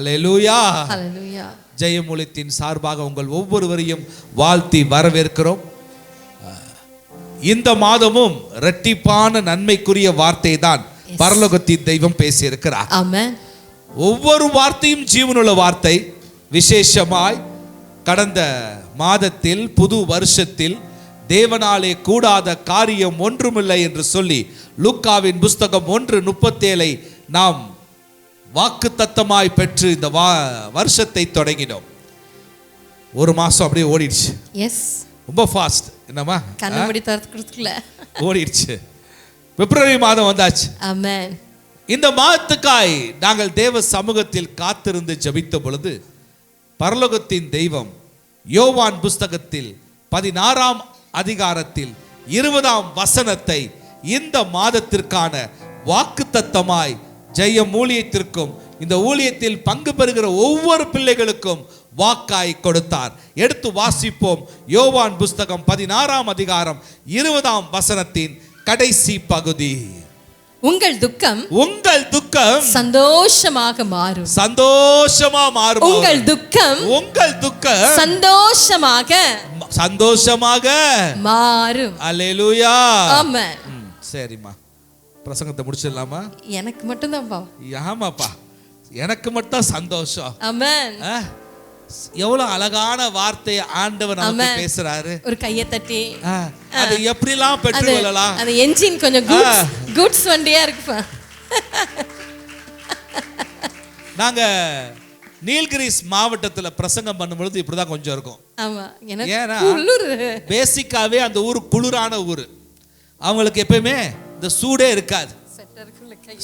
அல்லேலூயா. ஹalleluya. ஜெயமூலியத்தின் சார்பாக உங்கள் ஒவ்வொருவரையும் வாழ்த்தி வரவேற்கிறோம். இந்த மாதமும் இரட்டிப்பான நன்மைக்குரிய வார்த்தை தான் பரலோகத்தின் தெய்வம் பேசியிருக்கிறார். ஆமென். ஒவ்வொரு வார்த்தையும் ஜீவனுள்ள வார்த்தை. விசேஷமாய் கடந்த மாதத்தில் புது வருஷத்தில் தேவனாலே கூடாத காரியம் ஒன்றுமில்லை என்று சொல்லி லூக்காவின் புஸ்தகம் 1:37 நாம் வாக்குத்தத்தமாய் பெற்று இந்த வருஷத்தை தொடங்கினோம். ஒரு மாசம் அப்படியே ஓடிடுச்சு. எஸ், ரொம்ப ஃபாஸ்ட். என்னம்மா கண்ணாடி தரத்துக்குள்ள ஓடிடுச்சு. பிப்ரவரி மாதம் வந்தாச்சு. ஆமென். இந்த மாதத்துக்காய் நாங்கள் தேவ சமூகத்தில் காத்திருந்து ஜெபித்த பொழுது பரலோகத்தின் தெய்வம் யோவான் புஸ்தகத்தில் 16ஆம் அதிகாரத்தில் 20ஆம் வசனத்தை இந்த மாதத்திற்கான வாக்குத்தத்தமாய் ஜெயம் ஊழியத்திற்கும் இந்த ஊழியத்தில் பங்கு பெறுகிற ஒவ்வொரு பிள்ளைகளுக்கும் வாக்காய் கொடுத்தார். எடுத்து வாசிப்போம். யோவான் புஸ்தகம் 16ஆம் அதிகாரம் 20ஆம் வசனத்தின் கடைசி பகுதி. உங்கள் துக்கம் சந்தோஷமாக மாறும். சந்தோஷமா மாறும். உங்கள் துக்கம் சந்தோஷமாக மாறும். அல்லேலூயா. ஆமென். சரிம்மா, பிரசங்கத்தை முடிச்சிடலாமா? எனக்கு மட்டும் தான்ப்பா. ஆமாப்பா, எனக்கு மட்டும் சந்தோஷம். ஆமென். எவ்வளவு அழகான வார்த்தையை ஆண்டவர் நமக்கு பேசுறாரு. ஒரு கையை தட்டி அது எப்படிலாம் பெற்றுக்கொள்ளலாம். அந்த என்ஜின் கொஞ்சம் குட்ஸ் வண்டியா இருக்குப்பா. நாங்க நீல்கிரிஸ் மாவட்டத்துல பிரசங்கம் பண்ணும்பொழுது இப்படிதான் கொஞ்சம் இருக்கும். ஆமா, ஏன்னா பேசிக்காவே அந்த ஊர் குளிரான ஊர். அவங்களுக்கு எப்பயுமே இந்த சூடே இருக்காது.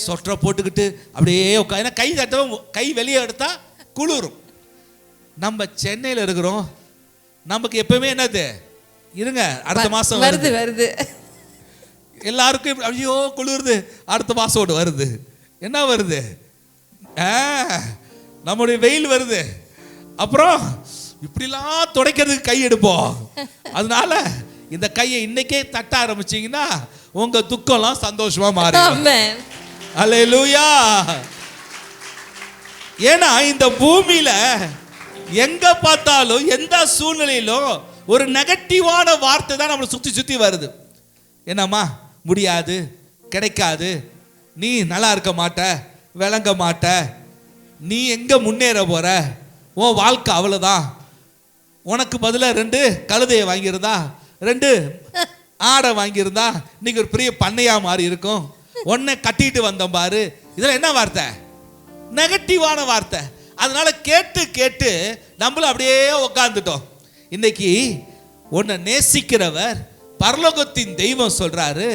சொட்டரை போட்டுக்கிட்டு அப்படியே ஏன்னா கை தட்டவும் கை வெளியே எடுத்தா குளிரும். நம்ம சென்னையில் இருக்கிறோம். நமக்கு எப்பவுமே என்னது, இருங்க அடுத்த மாசம் வருது. எல்லாருக்கும் ஐயோ குளிருது, அடுத்த மாசம் வருது. என்ன வருது? நம்முடைய வெயில் வருது. அப்புறம் இப்படிலாம் துடைக்கிறதுக்கு கை எடுப்போம். அதனால இந்த கையை இன்னைக்கே தட்ட ஆரம்பிச்சீங்கன்னா உங்க துக்கம்லாம் சந்தோஷமா மாறும். அல்லேலூயா. ஏன்னா இந்த பூமியில எங்க பார்த்தாலும் எந்த சூழ்நிலையிலும் ஒரு நெகட்டிவான வார்த்தை தான் நம்மளை சுத்தி சுத்தி வருது. என்னம்மா முடியாது, கிடைக்காது, நீ நல்லா இருக்க மாட்ட, விளங்க மாட்ட, நீ எங்க முன்னேற போற, உன் வாழ்க்கை அவ்வளவுதான், உனக்கு பதிலாக 2 கழுதையை வாங்கியிருந்தா 2 ஆடை வாங்கியிருந்தா இன்னைக்கு ஒரு பெரிய பண்ணையா மாறி இருக்கும், உன்னை கட்டிட்டு வந்த பாரு. இதெல்லாம் என்ன வார்த்தை? நெகட்டிவான வார்த்தை. அதனால கேட்டு கேட்டு நம்மளும் அப்படியே உட்கார்ந்துட்டோம். இன்னைக்கு உன்னை நேசிக்கிறவர் பரலோகத்தின் தெய்வம் சொல்றாரு,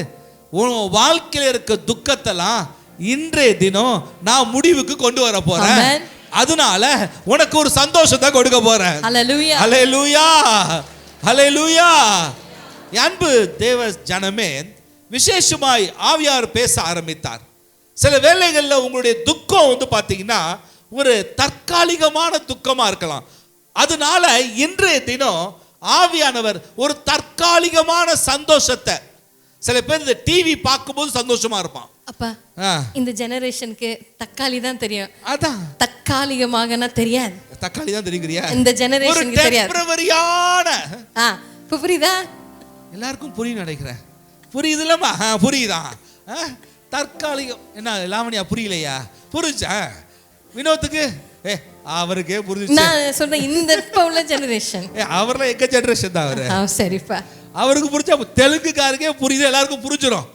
உன் வாழ்க்கையில் இருக்க துக்கத்தெல்லாம் இன்றைய தினம் நான் முடிவுக்கு கொண்டு வர போறேன். அதனால உனக்கு ஒரு சந்தோஷத்தை கொடுக்க போறேன். அல்லேலூயா, அல்லேலூயா, அல்லேலூயா. அன்பு தேவ ஜனமே, விசேஷமாய் ஆவியார் பேச ஆரம்பித்தார். சில வேளைகளில் உங்களுடைய துக்கம் பார்த்தீங்கன்னா ஒரு தற்காலிகமான துக்கமா இருக்கலாம். அதனால இன்றைய தினம் ஆவியானவர் ஒரு தற்காலிகமான சந்தோஷத்தை, சில பேர் இந்த டிவி பார்க்கும்போது சந்தோஷமா இருப்பான். அப்பா இந்த ஜெனரேஷனுக்கு தக்காளி தான் தெரியும். அதான் தற்காலிகமாக தெரியாது. தக்காளி தான் தெரியுறியா? இந்த ஜெனரேஷனுக்கு தெரியாது. டெம்பரரியான புரியுதா? எல்லாருக்கும் புரியும் நினைக்கிறேன். புரியுதுலமா? புரியுதா? தற்காலிகம். என்ன லாவணியா புரியலையா? புரிஞ்சா? வினோத்துக்கு அவருக்கே புரிஞ்சு. நான் சொல்றேன் இந்த இப்ப உள்ள ஜெனரேஷன். அவர்லாம் எங்க ஜெனரேஷன் தான் அவரு. சரிப்பா, அவருக்கு புரிஞ்சா தெலுங்குக்காரருக்கே புரியுது, எல்லாருக்கும் புரிஞ்சிடும்.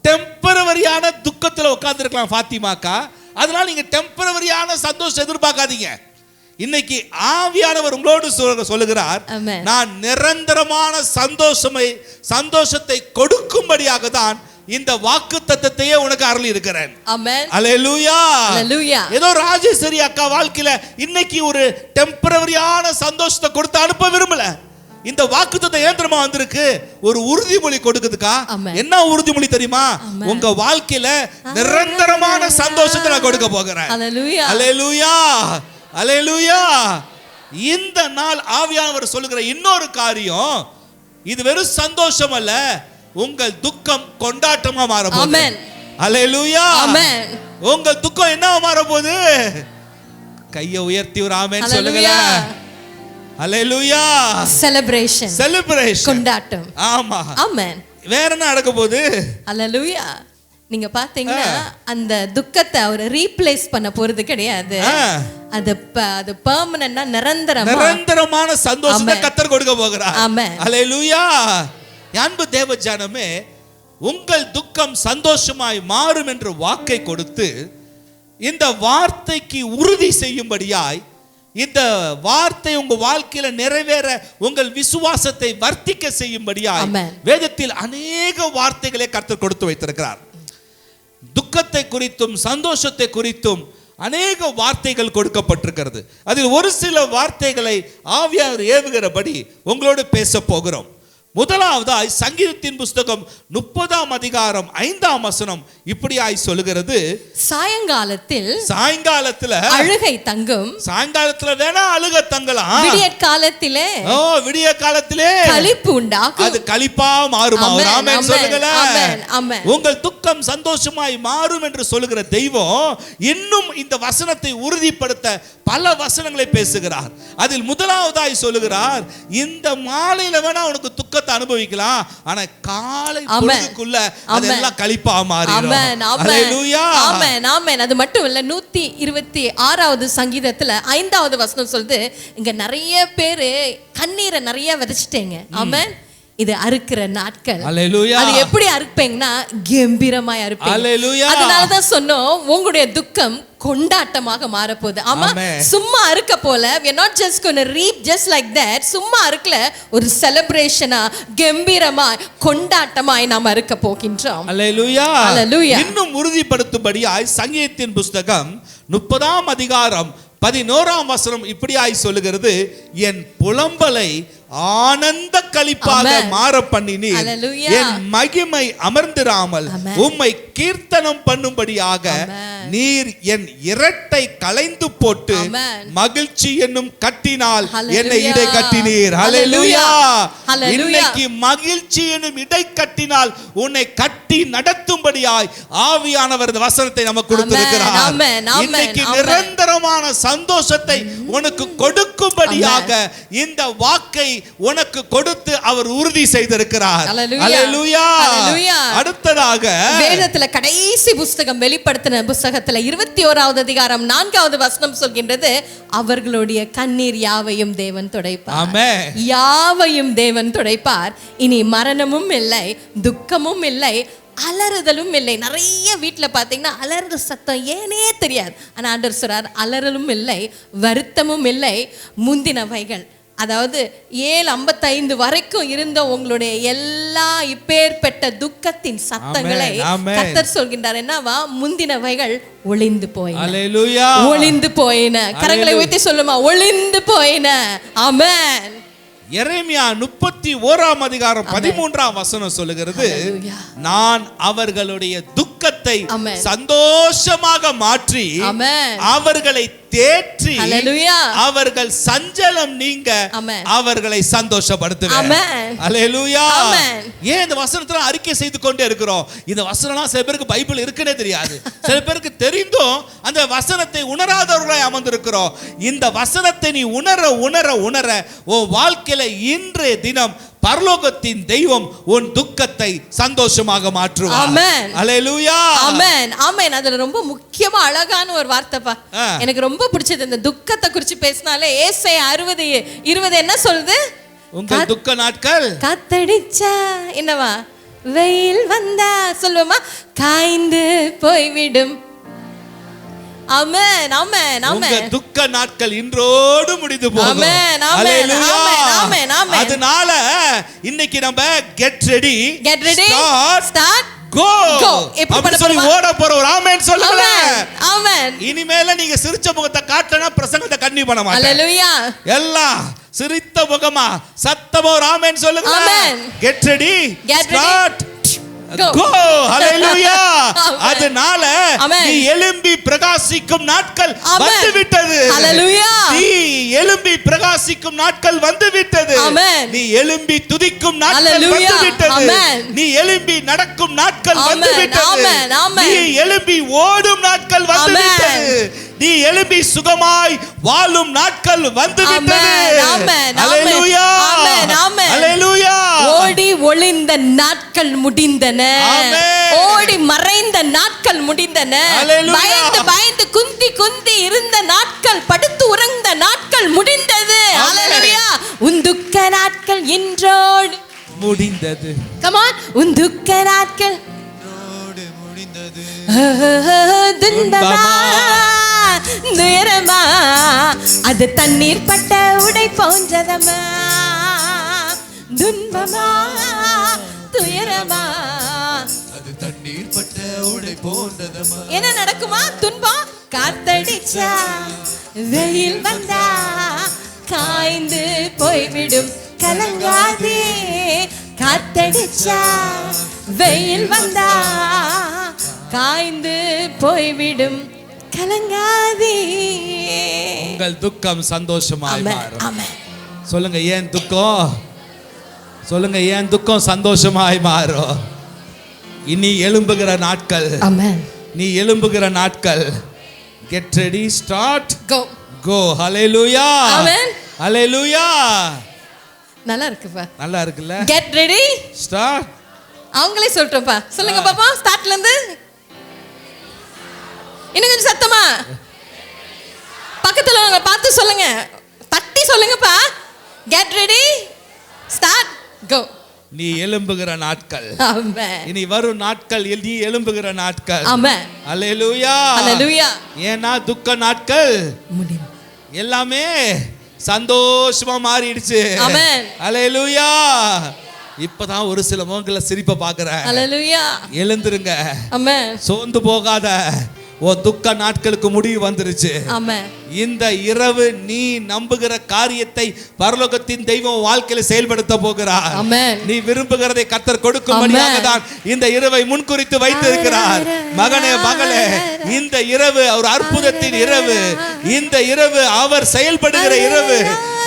டெம்பரவரியான துக்கத்துல உட்கார்ந்து இருக்கலாம் ஃபாத்திமாக்கா. அதனால நீங்க டெம்பரவரியான சந்தோஷம் எதிர்பார்க்காதீங்க. இன்னைக்கு ஆவியானவர் உங்களோடு சொல்லுகிறார், நான் நிரந்தரமான சந்தோஷத்தை கொடுக்கும்படியாக தான் இந்த வாக்குத்தத்தத்தையே உனக்கு அருளி இருக்கிறேன். ஆமென். அல்லேலூயா, அல்லேலூயா. ஏதோ ராஜேஸ்வரி அக்கா வாழ்க்கையில இன்னைக்கு ஒரு டெம்பரரியான சந்தோஷத்தை கொடுத்து அனுப்ப விரும்பல. இந்த வாக்குத்தத்தம் ஏந்திரமா வந்திருக்கு, ஒரு உறுதிமொழி கொடுக்குதுக்கா. என்ன உறுதிமொழி தெரியுமா? உங்க வாழ்க்கையில நிரந்தரமான சந்தோஷத்தை நான் கொடுக்க போகிறேன். அல்லேலூயா, அல்லேலூயா, அல்லேலூயா. இந்த நாள் ஆவியானவர் சொல்லுகிற இன்னொரு காரியம், இது வெறும் சந்தோஷம் அல்ல, உங்கள் துக்கம் கொண்டாட்டமா மாற போகுது. ஆமென். அல்லேலூயா, ஆமென். உங்கள் துக்கம் என்ன மாற போகுது? கையை உயர்த்தி ஒரு ஆமென் சொல்லுங்களேன். ஹalleluya. செலிப்ரேஷன். கொண்டாட்டம். ஆமா. ஆமென். வேற என்ன நடக்க போகுது? ஹalleluya. நீங்க பாத்தீங்கன்னா அந்த துக்கத்தை அவர் ரீப்ளேஸ் பண்ண போறது கிடையாது. அது பெர்மனன்ட்டா நிரந்தரமான சந்தோஷத்தை கர்த்தர் கொடுக்க போகிறார். ஆமென். ஹalleluya. அன்பு தேவஜனமே, உங்கள் துக்கம் சந்தோஷமாய் மாறும் என்று வாக்கை கொடுத்து இந்த வார்த்தைக்கு உறுதி செய்யும்படியாய், இந்த வார்த்தை உங்க வாழ்க்கையில நிறைவேற உங்கள் விசுவாசத்தை வர்த்திக்க செய்யும்படியாய் வேதத்தில் அநேக வார்த்தைகளை கர்த்தர் கொடுத்து வைத்திருக்கிறார். துக்கத்தை குறித்தும் சந்தோஷத்தை குறித்தும் அநேக வார்த்தைகள் கொடுக்கப்பட்டிருக்கிறது. அதில் ஒரு சில வார்த்தைகளை ஆவியானவர் ஏவுகிறபடி உங்களோடு பேச போகிறோம். முதலாவதாய் சங்கீதத்தின் புஸ்தகம் 30ஆம் அதிகாரம் 5ஆம் வசனம் இப்படியாய் சொல்லுகிறது, சாயங்காலத்துல அழுகை தங்கும். சாயங்காலத்துல வேணா அழுகை தங்கலாம், விடிய காலத்திலே களிப்பு உண்டாகும், அது களிப்பா மாறுமா? ஆமென் சொல்லுங்களேன். உங்கள் துக்கம் சந்தோஷமாய் மாறும் என்று சொல்லுகிற தெய்வம் இன்னும் இந்த வசனத்தை உறுதிப்படுத்த பல வசனங்களை பேசுகிறார். அதில் முதலாவதாய் சொல்லுகிறார், இந்த மாலையில வேணா உனக்கு துக்கத்தை அனுபவிக்கலாம், ஆனா காலை பொழுதுக்குள்ள அதெல்லாம் களிப்பா மாறிடும். ஹalleluya. ஆமென் ஆமென். அது மட்டும் இல்ல, 126வது சங்கீதத்துல 5வது வசனம் சொல்லுது, இங்க நிறைய பேரு கண்ணீரை நிறைய விதைச்சிட்டீங்க. ஆமென். இது அறுக்கிற நாட்கள். ஹalleluya. அது எப்படி அறுப்பீங்கன்னா கம்பீரமாய் அறுப்பீங்க. ஹalleluya. அதனால தான் சொன்னோம், உங்களுடைய துக்கம் கொண்டாட்டமாக மாறப்போகுது. ஆமா, சும்மா அறுக்க போல we are not just going to reap just like that. சும்மா அறுக்கல, ஒரு செலிப்ரேஷனா கம்பீரமா கொண்டாட்டமாய் நாம் அறுக்க போகின்றோம். ஹalleluya. ஹalleluya. இன்னும் உறுதிப்படுத்தும்படியாய் சங்கீதத்தின் புஸ்தகம் 30ஆம் அதிகாரம் 11ஆம் வசனம் இப்படியாய் சொல்லுகிறது, என் புலம்பலை ஆனந்த களிப்பாக மாற பண்ணினீர், என் மகிமை அமர்ந்திராமல் உம்மை கீர்த்தனம் பண்ணும்படியாக நீர் என் இரட்டை களைந்து போட்டு மகிழ்ச்சி என்னும் கட்டினால் என்னை இடை கட்டினீர். ஹalleluya. இன்னைக்கு மகிழ்ச்சி என்னும் இடை கட்டினால் உன்னை கட்டி நடத்தும்படியாய் ஆவியானவர் வசனத்தை நமக்கு கொடுத்திருக்கிறார். இன்னைக்கு நிரந்தரமான சந்தோஷத்தை உனக்கு கொடுக்கும்படியாக இந்த வாக்கை உனக்கு கொடுத்து அவர் உறுதி செய்திருக்கிறார். ஹalleluya. அடுத்ததாக வேதத்துல கடைசி புத்தகம் வெளிப்படுத்தின புத்தகத்துல 21வது அதிகாரம் 4வது வசனம் சொல்கின்றது, அவர்களுடைய கண்ணீர் யாவையும் தேவன் துடைப்பார். ஆமென். யாவையும் தேவன் துடைப்பார். இனி மரணமும் இல்லை, துக்கமும் இல்லை, அலறுதலும் இல்லை. நிறைய வீட்டுல பாத்தீங்கன்னா அலறுற சத்தம் ஏனே தெரியாது. ஆனா ஆண்டவர் சொல்றார், அலறலும் இல்லை, வருத்தமும் இல்லை, முந்தினவைகள், அதாவது 7:55 வரைக்கும் இருந்த உங்களுடைய எல்லா இப்பேற்பட்ட துக்கத்தின் சத்தங்களை கர்த்தர் சொல்கின்றார், என்னவா? முந்தினவைகள் ஒளிந்து போயின. ஹalleluya. ஒளிந்து போயின. கரங்களை உயர்த்தி சொல்லுமா, ஒளிந்து போயின. ஆமென். எரேமியா 31ஆம் அதிகாரம் 13ஆம் வசனம் சொல்லுகிறது, நான் அவர்களுடைய துக்கத்தை சந்தோஷமாக மாற்றி அவர்களை தேற்றி அவர்கள் சஞ்சலம் நீங்க அவர்களை சந்தோஷப்படுத்துவேன். ஹalleluya. ஏன் இந்த வசனத்தை அறிக்கை செய்து கொண்டே இருக்கிறோம்? இந்த வசனம்லாம் சில பேருக்கு பைபிள் இருக்குன்னே தெரியாது, சில பேருக்கு தெரிந்தும் அந்த வசனத்தை உணராதவர்களாய் அமர்ந்திருக்கிறோம். இந்த வசனத்தை நீ உணர உணர உணர உன் வாழ்க்கையில இன்றைய தினம் பரலோகத்தின் தெய்வம் உன் துக்கத்தை சந்தோஷமாக மாற்றுவார். ஆமென். ஹalleluya. ஆமென் ஆமென். அதுல ரொம்ப முக்கியமா அழகான ஒரு வார்த்தைப்பா, எனக்கு ரொம்ப பிடிச்சது. இந்த துக்கத்தை குறித்து பேசினாலே ஏசாயா 60:20 என்ன சொல்லுது? உங்கள் துக்க நாட்கள் காத்தடிச்சா என்னவா, வெயில் வந்தா சொல்லுமா, காய்ந்து போய்விடும். ஆமென் ஆமென் ஆமென். உங்க துக்க நாட்கள் இன்றோடு முடிந்து போகும். ஆமென் ஆமென் ஆமென் ஆமென். அதனால இன்னைக்கு நம்ம கெட் ரெடி ஸ்டார்ட் கோ அப்படி சொல்லி ஓட போறோம். ஆமென் சொல்லுங்க. ஆமென். இனிமேல நீங்க சிரிச்ச முகத்தை காட்டனா பிரசங்கத்தை கண்டினியூ பண்ண மாட்டீங்க. ஹalleluya. எல்லாம் சிரித்த முகமா சத்தமா ஆமென் சொல்லுங்க. Amen. Get ready start Go. Hallelujah. அதனால நீ எழும்பி பிரகாசிக்கும் நாட்கள் வந்து விட்டது. Hallelujah. நீ எழும்பி பிரகாசிக்கும் நாட்கள் வந்து விட்டது. நீ எழும்பி துதிக்கும் நாட்கள் வந்து விட்டது. நீ எழும்பி நடக்கும் நாட்கள் வந்து விட்டது. நீ எழும்பி ஓடும் நாட்கள் வந்து விட்டது. நீ எழும்பி சுகமாய் வாழும் நாட்கள் வந்து விட்டது. அல்லேலூயா, அல்லேலூயா. ஓடி ஒளிந்த நாட்கள் முடிந்தன, ஓடி மறைந்த நாட்கள் முடிந்தன, பயந்து பயந்து குந்தி குந்தி இருந்த நாட்கள், படுத்து உறந்த நாட்கள் முடிந்தது. அல்லேலூயா. உன் துக்க நாட்கள் இன்றோடு முடிந்தது. Come on. உன் துக்க நாட்கள் முடிந்தது. துன்பமா துயரமா அது தண்ணீர் பட்ட உடை போன்றதமா. துன்பமா துயரமா அது தண்ணீர் பட்ட உடை போன்றதமா. என்ன நடக்குமா? துன்பம் காத்தடிச்சா வெயில் வந்தா காய்ந்து போய்விடும், கலங்காதே. காத்தடிச்சா வெயில் வந்தா காய்ந்து போய்விடும், கலங்காதே. உங்கள் துக்கம் சந்தோஷமாய் மாறும். ஆமென். சொல்லுங்க, ஏன் துக்கம்? சொல்லுங்க, ஏன் துக்கம் சந்தோஷமாய் மாறும்? இனி எழும்புகிற நாட்கள். ஆமென். நீ எழும்புகிற நாட்கள். Get ready, start, Go. go. Hallelujah. Amen. Hallelujah. நல்லா இருக்குப்பா. நல்லா இருக்குல்ல? Get ready, start. அவங்களே சொல்லிட்டோம்ப்பா. சொல்லுங்க பாப்பா, ஸ்டார்ட்ல இருந்து இன்னும் கொஞ்சம் சத்தமா பக்கத்துல உங்களை பார்த்து சொல்லுங்க, தட்டி சொல்லுங்கப்பா. Get ready, start, go. நீ எழும்புகிற நாட்கள். ஆமென். இனி வரும் நாட்கள் நீ எழும்புகிற நாட்கள். ஆமென். அல்லேலூயா. அல்லேலூயா. ஏன்னா துக்க நாட்கள் முடியும், எல்லாமே சந்தோஷமா மாறிடுச்சு. ஆமென். அல்லேலூயா. இப்பதான் ஒரு சில முகங்கள சிரிப்பை பார்க்கிறேன். அல்லேலூயா. எழுந்திருங்க, ஆமென். சோர்ந்து போகாத. ஓ துக்க நாட்களுக்கு முடிவு வந்துருச்சு. ஆமென். இந்த இரவு நீ நம்புகிற காரியத்தை பரலோகத்தின் தெய்வம் வாழ்க்கையில செயல்படுத்த போகிறார். ஆமென். நீ விரும்புகிறதை கர்த்தர் கொடுக்கும்படியாக தான் இந்த இரவை முன்குறித்து வைத்திருக்கிறார். மகனே, மகளே, இந்த இரவு ஒரு அற்புதத்தின் இரவு. இந்த இரவு அவர் செயல்படுகிற இரவு.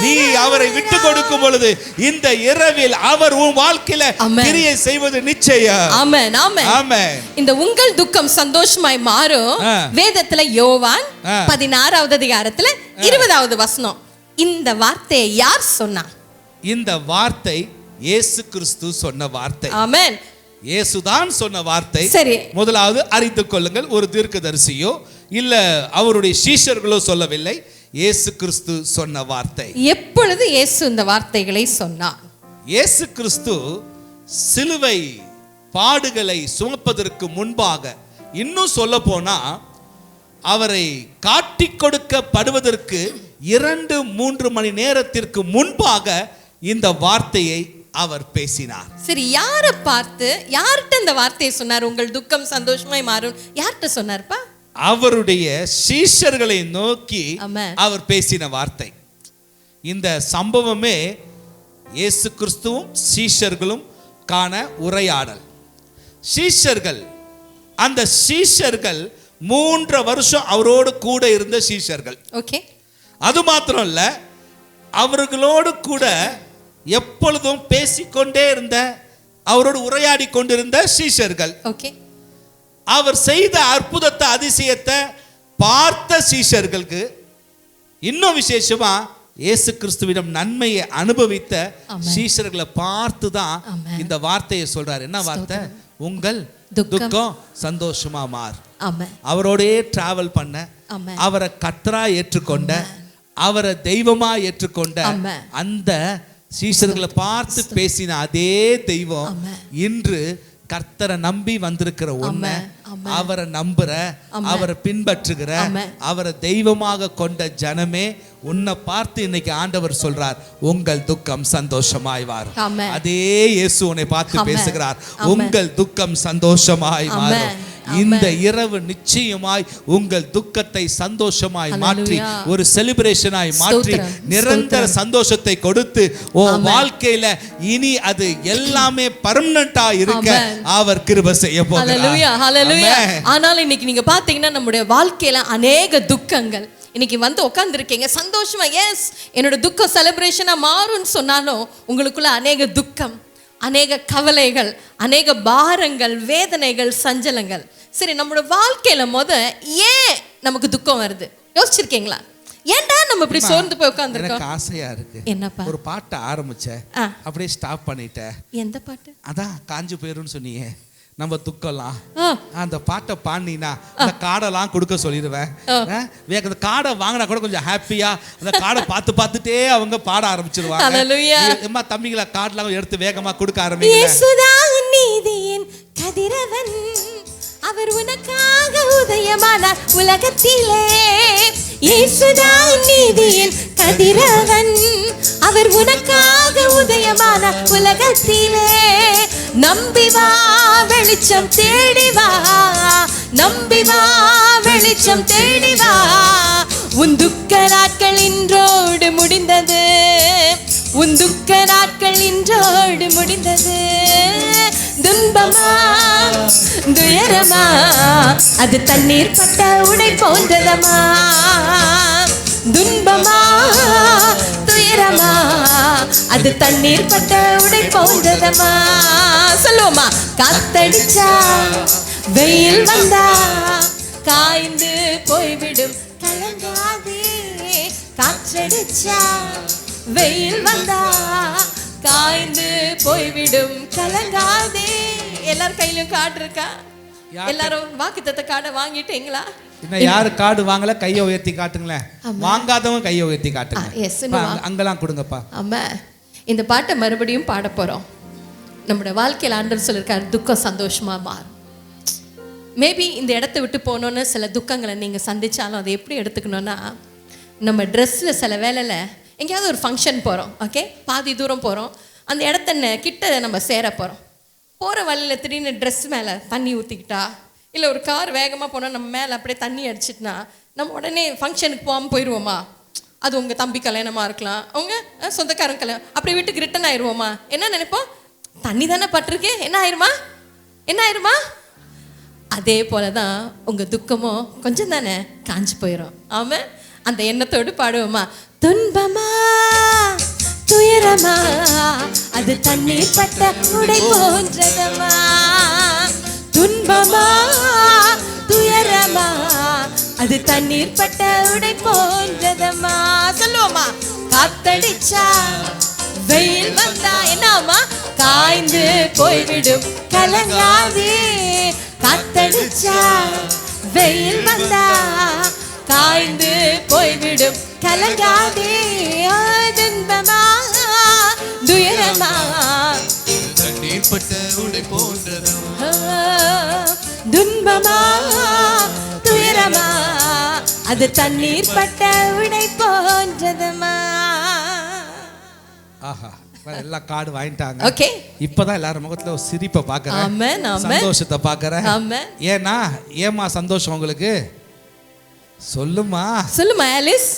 நீ அவரை விட்டு கொடுக்கும் பொழுது இந்த இரவில் அவர் உன் வாழ்க்கையில கிரியை செய்வது நிச்சயம். ஆமென். ஆமென். ஆமென். இந்த உங்கள் துக்கம் சந்தோஷமாய் மாறும் வேதத்துல யோவான் 16வது அதிகாரத்துல 20வது வசனம். இந்த வார்த்தையை யார் சொன்னா? இந்த வார்த்தை இயேசு கிறிஸ்து சொன்ன வார்த்தை. ஆமென். இயேசுதான் சொன்ன வார்த்தை. சரி, முதலாவது அறிந்து கொள்ளுங்கள், ஒரு தீர்க்கதரிசியோ இல்ல அவருடைய சீஷர்களோ சொல்லவில்லை, இயேசு கிறிஸ்து சொன்ன வார்த்தை. எப்பொழுது இயேசு இந்த வார்த்தைகளை சொன்னார்? இயேசு கிறிஸ்து சிலுவை பாடுகளை சுமப்பதற்கு முன்பாக, இன்னும் சொல்ல போனா அவரை காட்டி கொடுக்கப்படுவதற்கு 2-3 மணி நேரத்திற்கு முன்பாக இந்த வார்த்தையை அவர் பேசினார். சரி, யாரை பார்த்து, யார்கிட்ட இந்த வார்த்தையை சொன்னார்? உங்கள் துக்கம் சந்தோஷமாய் மாறும் யார்கிட்ட சொன்னார்ப்பா? அவருடைய சீஷர்களை நோக்கி அவர் பேசின வார்த்தை. இந்த சம்பவமே இயேசு கிறிஸ்துவும் சீஷர்களும் காண உரையாடல். சீஷர்கள், அந்த சீஷர்கள் 3 வருஷம் அவரோடு கூட இருந்த சீஷர்கள். ஓகே. அது மாத்திரம் இல்ல, அவர்களோடு கூட எப்பொழுதும் பேசிக்கொண்டே இருந்த, அவரோடு உரையாடி கொண்டிருந்த சீஷர்கள். ஓகே. அவர் செய்த அற்புதத்தை, அதிசயத்தை பார்த்த சீஷர்களுக்கு, இன்னும் விசேஷமா இயேசு கிறிஸ்துவிடம் நன்மையை அனுபவித்த சீஷர்களை பார்த்து தான் இந்த வார்த்தையை சொல்றாரு. என்ன வார்த்தை? உங்கள் துக்கம் சந்தோஷமா மாறு. அவரோடே டிராவல் பண்ண, அவரை கர்த்தரா ஏற்றுக்கொண்ட, அவரை தெய்வமா ஏற்றுக்கொண்ட அந்த சீஷர்களை பார்த்து பேசின அதே தெய்வம் இன்று கர்த்தரை நம்பி வந்திருக்கிற உன்னை, அவரை நம்புற, அவரை பின்பற்றுகிற, அவரை தெய்வமாக கொண்ட ஜனமே, உன்னை பார்த்து இன்னைக்கு ஆண்டவர் சொல்றார், உங்கள் துக்கம் சந்தோஷமாய் மாறும். அதே இயேசு உன்னை பார்த்து பேசுகிறார், உங்கள் துக்கம் சந்தோஷமாய் மாறும். இந்த இரவு நிச்சயமாய் உங்கள் துக்கத்தை சந்தோஷமாய் மாற்றி, ஒரு செலிப்ரேஷனாய் மாற்றி, நிரந்தர சந்தோஷத்தை கொடுத்து, உன் வாழ்க்கையில இனி அது எல்லாமே பெர்மனன்ட்டா இருக்க அவர் கிருபை செய்ய போகிறார். ஆனால் இன்னைக்கு நீங்க பாத்தீங்கன்னா நம்முடைய வாழ்க்கையில அநேக துக்கங்கள் இன்னைக்கு வந்து உட்கார்ந்துருக்கீங்க சந்தோஷமா. எஸ், என்னோட துக்கம் செலிப்ரேஷனா மாறும்னு சொன்னாலும் உங்களுக்குள்ள அநேக துக்கம், அநேக கவலைகள், அநேக பாரங்கள், வேதனைகள், சஞ்சலங்கள். சரி, நம்மளோட வாழ்க்கையில ஏன் நமக்கு துக்கம் வருது? யோசிச்சிருக்கீங்களா? ஏன்டா நம்ம இப்படி சோர்ந்து போய் உட்கார்ந்திருக்கோம்? எனக்கு ஆசையா இருக்கு. என்னப்பா? ஒரு பாட்டை ஆரம்பிச்சேன், அப்படியே ஸ்டாப் பண்ணிட்டேன். எந்த பாட்டு? அதான் காஞ்சு போயிருன்னு சொன்னீங்க, நம்ம துக்கம்லாம். ஆ, அந்த பாட்டை பாடினா அந்த காடெல்லாம் கொடுக்க சொல்லிடுவேன். அந்த காடை வாங்கினா கூட கொஞ்சம் ஹாப்பியா அந்த காடை பார்த்து பார்த்துட்டே அவங்க பாட ஆரம்பிச்சிருவாங்க. ஹல்லேலூயா. அம்மா தம்பிங்களா காடெல்லாம் எடுத்து வேகமா கொடுக்க ஆரம்பிங்க. இயேசுதான் நீதியின் கதிரவன், அவர் உனக்காக உதயமானார் உலகத்திலே. இயேசுதான் நீதியின் கதிரவன், அவர் உனக்காக உதயமானார் உலகத்திலே. நம்பி வா, வெளிச்சம் தேடி வா, நம்பி வா, வெளிச்சம் தேடி வா. உன் துக்க நாட்கள் இன்றோடு முடிந்தது, உன் துக்க நாட்கள் இன்றோடு முடிந்தது. துன்பமா துயரமா அது தண்ணீர் பட்ட உடை போன்றதமா. துன்பமா துயரமா அது தண்ணீர் பட்ட உடை போன்றதமா. சொல்லுவோமா? காத்தடிச்சா வெயில் வந்தா காய்ந்து போய்விடும், கலங்காதே. காற்றடிச்சா வெயில் வந்தா காய்ந்து போய்விடும், கலங்காதே. எல்லாரும் கையிலும் கார்டு இருக்கா? எல்லாரும் வாக்குத்தத்த கார்டை வாங்கிட்டீங்களா? இன்னும் யாரு கார்டு வாங்கல கையை உயர்த்தி காட்டுங்களேன். வாங்காதவங்க கையை உயர்த்தி காட்டுங்க. அங்கெல்லாம் கொடுங்கப்பா. ஆமா, இந்த பாட்டை மறுபடியும் பாட போறோம். நம்முடைய வாழ்க்கையில் ஆண்டவர் சொல்லியிருக்காரு, துக்கம் சந்தோஷமா மாறும். மேபி இந்த இடத்த விட்டு போனோன்னு சில துக்கங்களை நீங்க சந்திச்சாலும் அதை எப்படி எடுத்துக்கணும்னா, நம்ம ட்ரெஸ்ஸில் சில வேலையில் எங்கேயாவது ஒரு ஃபங்க்ஷன் போகிறோம், ஓகே, பாதி தூரம் போகிறோம், அந்த இடத்த கிட்ட நம்ம சேர போகிறோம். போகிற வழியில் திடீர்னு ட்ரெஸ் மேலே தண்ணி ஊற்றிக்கிட்டா, இல்லை ஒரு கார் வேகமாக போனால் நம்ம மேலே அப்படியே தண்ணி அடிச்சிட்டுனா நம்ம உடனே ஃபங்க்ஷனுக்கு போகாமல் போயிடுவோமா? அது உங்கள் தம்பி கல்யாணமாக இருக்கலாம், அவங்க சொந்தக்காரங்க கல்யாணம், அப்படி வீட்டுக்கு ரிட்டன் ஆயிடுவோமா? என்ன நினைப்போம்? தண்ணி தானே பட்டிருக்கு, என்ன ஆயிருமா, என்ன ஆயிருமா? அதே போல தான் உங்கள் துக்கமும் கொஞ்சம் தானே காஞ்சி போயிடும். ஆமாம், அந்த எண்ணத்தோடு பாடுவோமா? துன்பமா துயரமா அது தண்ணீர் பட்ட உடை போன்றதமா. துன்பமா துயரமா அது தண்ணீர் பட்ட உடை போன்றதமா. சொல்லுவோமா? காத்தடிச்சா வெயில் வந்தா என்னாமா? காய்ந்து போய்விடும், கலங்காதே. காத்தடிச்சா வெயில் வந்தா காய்ந்து போய்விடும், கலங்காதே. துன்பமா துயரமா தண்ணீர் பட்ட உடை போன்றதமா. துன்பமா துயரமா அது தண்ணீர் பட்ட உடை போன்றதமா. ஆஹா, எல்லா கார்டு வாங்கிட்டாங்க. ஓகே, இப்பதான் எல்லாரும் முகத்துல ஒரு சிரிப்பை பாக்குறேன், ஆமென் ஆமென், சந்தோஷத்தை பாக்குறேன். ஆமென். ஏன்னா ஏமா சந்தோஷம் உங்களுக்கு? சொல்லுமா, சொல்லுமா ஆலிஸ்.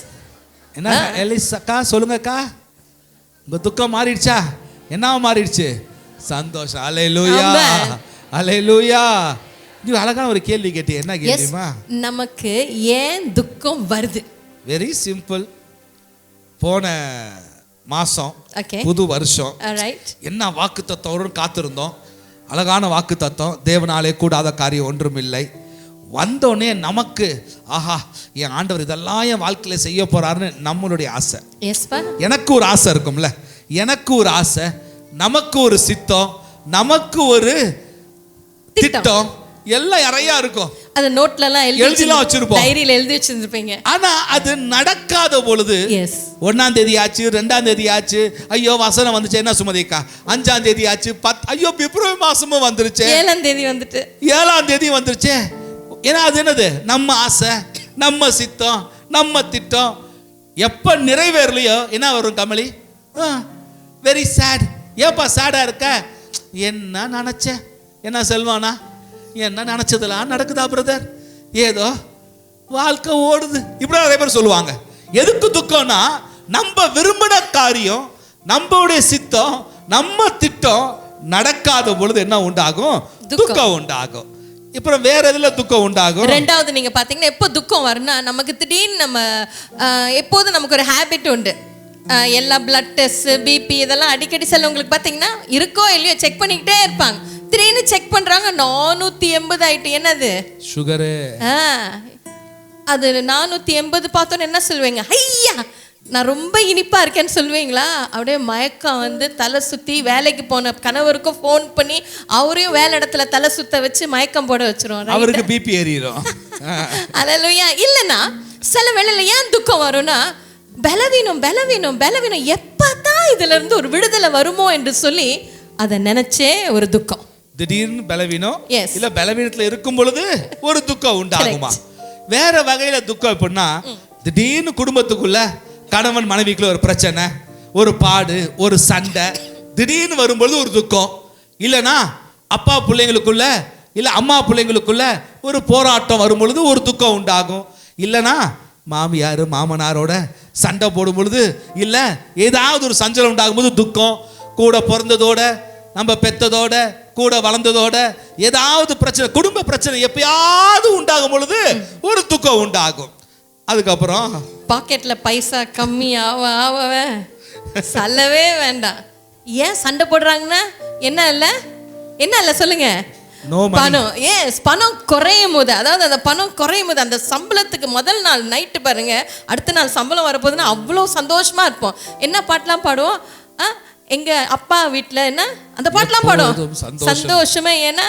என்ன எலிஸ் அக்கா சொல்லுங்கக்கா, உங்க துக்கம் மாறிடுச்சா? என்ன மாறிடுச்சு? சந்தோஷம். அல்லேலூயா, அல்லேலூயா. நீ அழகான ஒரு கேள்வி கேட்டி, என்ன கேள்விமா? நமக்கு ஏன் துக்கம் வருது? Very simple. போன மாசம் ஓகே, புது வருஷம், ரைட், என்ன வாக்கு தத்துவம் காத்திருந்தோம். அழகான வாக்கு தத்துவம், தேவனாலே கூடாத காரியம் ஒன்றும் இல்லை. வந்தோடனே நமக்கு ஆஹா, என் ஆண்டவர் இதெல்லாம் என் வாழ்க்கையில செய்ய போறாருன்னு நம்மளுடைய ஆசை. எனக்கு ஒரு ஆசை இருக்கும்ல, எனக்கு ஒரு ஆசை, நமக்கு ஒரு சித்தம், நமக்கு ஒரு திட்டம், எல்லாம் நிறைய இருக்கும். அது நோட்ல எல்லாம் எழுதிலாம் வச்சிருப்போம், டைரியில எழுதி வச்சிருப்பீங்க. ஆனா அது நடக்காத பொழுது 1ஆம் தேதி ஆச்சு, 2ஆம் தேதி ஆச்சு, ஐயோ வசனம் வந்துச்சு, என்ன சுமதிக்கா 5ஆம் தேதி ஆச்சு, 10, ஐயோ பிப்ரவரி மாசமும் வந்துருச்சு, 7ஆம் தேதி வந்துட்டு 7ஆம் தேதி வந்துருச்சு. ஏன்னா அது என்னது? நம்ம ஆசை, நம்ம சித்தம், நம்ம திட்டம். எப்ப நிறைவேறலையோ என்ன வரும் கமலி? Very sad. ஏப்பா சேடா இருக்க? என்ன நினைச்ச? என்ன செல்வானா, என்ன நினைச்சதெல்லாம் நடக்குதா பிரதர்? ஏதோ வாழ்க்கை ஓடுது, இப்படி நிறைய பேர் சொல்லுவாங்க. எதுக்கு துக்கம்னா, நம்ம விரும்பின காரியம், நம்மளுடைய சித்தம், நம்ம திட்டம் நடக்காத பொழுது என்ன உண்டாகும்? துக்கம் உண்டாகும். இப்போ வேற எதுல துக்கம் உண்டாகும்? ரெண்டாவது நீங்க பாத்தீங்கன்னா, எப்போ துக்கம் வரும்னா, நமக்கு திடீர்னு நம்ம எப்போதும் நமக்கு ஒரு ஹேபிட் உண்டு, எல்லா பிளட் டெஸ்ட், பிபி இதெல்லாம் அடிக்கடி செல்லவங்களுக்கு பார்த்தீங்கன்னா இருக்கோ இல்லையோ செக் பண்ணிக்கிட்டே இருப்பாங்க. திடீர்னு செக் பண்றாங்க 480 ஆயிட்டு. என்னது? சுகரு. அது 480 பார்த்தோன்னு என்ன சொல்லுவீங்க? ஐயா நான் ரொம்ப இனிப்பா இருக்கேன்னு சொல்லுவீங்களா? அப்படியே மயக்கம் வந்து தலை சுற்றி வேலைக்கு போன கணவருக்கும் ஃபோன் பண்ணி அவரையும் வேலை இடத்துல தலை சுத்த வச்சு மயக்கம் போட வச்சிரும். அவருக்கு பிபி ஏறிடும். அல்லேலூயா. இல்லைன்னா சில வேளையில ஏன் துக்கம் வரும்னா பலவீனம் பலவீனம் பலவீனம் எப்பதான் இதுல இருந்து ஒரு விடுதலை வருமோ என்று சொல்லி அதை நினைச்சே ஒரு துக்கம். திடீர்னு பலவீனம், Yes. இல்ல பலவீனத்துல இருக்கும் பொழுது ஒரு துக்கம் உண்டாகுமா? வேற வகையில துக்கம் எப்படின்னா, திடீர்னு குடும்பத்துக்குள்ள கணவன் மனைவிக்குள்ள ஒரு பிரச்சனை, ஒரு பாடு, ஒரு சண்டை திடீர்னு வரும்பொழுது ஒரு துக்கம். இல்லைன்னா அப்பா பிள்ளைங்களுக்குள்ள இல்ல அம்மா பிள்ளைங்களுக்குள்ள ஒரு போராட்டம் வரும் பொழுது ஒரு துக்கம் உண்டாகும். இல்லைன்னா மாமியார் மாமனாரோட சண்டை போடும் பொழுது, இல்ல ஏதாவது ஒரு சஞ்சலம் உண்டாகும் போது துக்கம். கூட பிறந்ததோட நம்ம பெத்ததோட கூட வளர்ந்ததோட ஏதாவது பிரச்சனை, குடும்ப பிரச்சனை எப்பயாவது உண்டாகும் பொழுது ஒரு துக்கம் உண்டாகும். அதுக்கப்புறம் பாக்கெட்ல பைசா கம்மி ஆவ சொல்லவே வேண்டாம். ஏன் சண்டை போடுறாங்கன்னா என்ன இல்ல சொல்லுங்க, பணம். பணம் குறையும் போது, அதாவது அந்த பணம் குறையும் போது, அந்த சம்பளத்துக்கு முதல் நாள் நைட்டு பாருங்க, அடுத்த நாள் சம்பளம் வரப்போதுன்னா அவ்வளோ சந்தோஷமா இருப்போம். என்ன பாட்டெல்லாம் பாடுவோம்? எங்க அப்பா வீட்டுல என்ன அந்த பாட்டெல்லாம் பாடும் சந்தோஷமே. ஏன்னா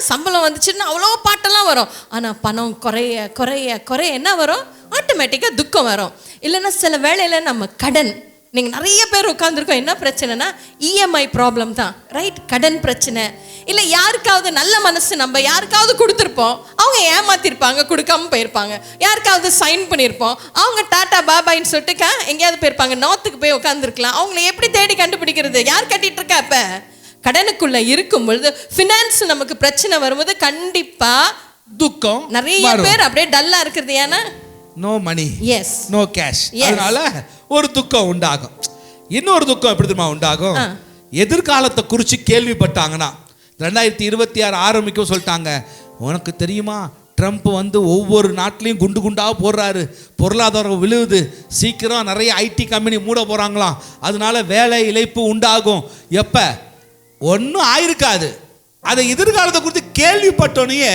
சம்பளம் வந்துச்சுன்னா அவ்வளோ பாட்டெல்லாம் வரும். ஆனா பணம் குறைய குறைய குறைய என்ன வரும்? ஆட்டோமேட்டிக்கா துக்கம் வரும். இல்லைன்னா சில வேளையில நம்ம கடன், நீங்க நிறைய பேர் உட்காந்துருக்கோம். என்ன பிரச்சனைனா இஎம்ஐ ப்ராப்ளம் தான், ரைட்? கடன் பிரச்சனை. இல்லை யாருக்காவது நல்ல மனசு நம்ம யாருக்காவது கொடுத்துருப்போம், அவங்க ஏமாத்திருப்பாங்க, கொடுக்காம போயிருப்பாங்க. யாருக்காவது சைன் பண்ணியிருப்போம், அவங்க டாட்டா பாபாயின்னு சொல்லிட்டு எங்கேயாவது போயிருப்பாங்க, நார்த்துக்கு போய் உட்காந்துருக்கலாம். அவங்களை எப்படி தேடி கண்டுபிடிக்கிறது? யார் கட்டிட்டு இருக்கா? அப்ப கடனுக்குள்ள இருக்கும் பொழுது, ஃபினான்ஸ் நமக்கு பிரச்சனை வரும்போது கண்டிப்பா துக்கம். நிறைய பேர் அப்படியே டல்லா இருக்கிறது. ஏன்னா no money, yes, no cash. அதனால ஒரு துக்கம் உண்டாகும். இன்னொரு துக்கம் எப்படி தெரியுமா உண்டாகும்? எதிர்காலத்தை குறித்து கேள்விப்பட்டாங்கன்னா, 2026 ஆரம்பிக்கும் சொல்லிட்டாங்க. உனக்கு தெரியுமா, ட்ரம்ப் வந்து ஒவ்வொரு நாட்டிலையும் குண்டு குண்டாக போடுறாரு, பொருளாதாரம் விழுவுது, சீக்கிரம் நிறைய ஐடி கம்பெனி மூட போகிறாங்களாம், அதனால வேலை இழப்பு உண்டாகும். எப்போ ஒன்றும் ஆயிருக்காது. அதை எதிர்காலத்தை குறித்து கேள்விப்பட்டோன்னே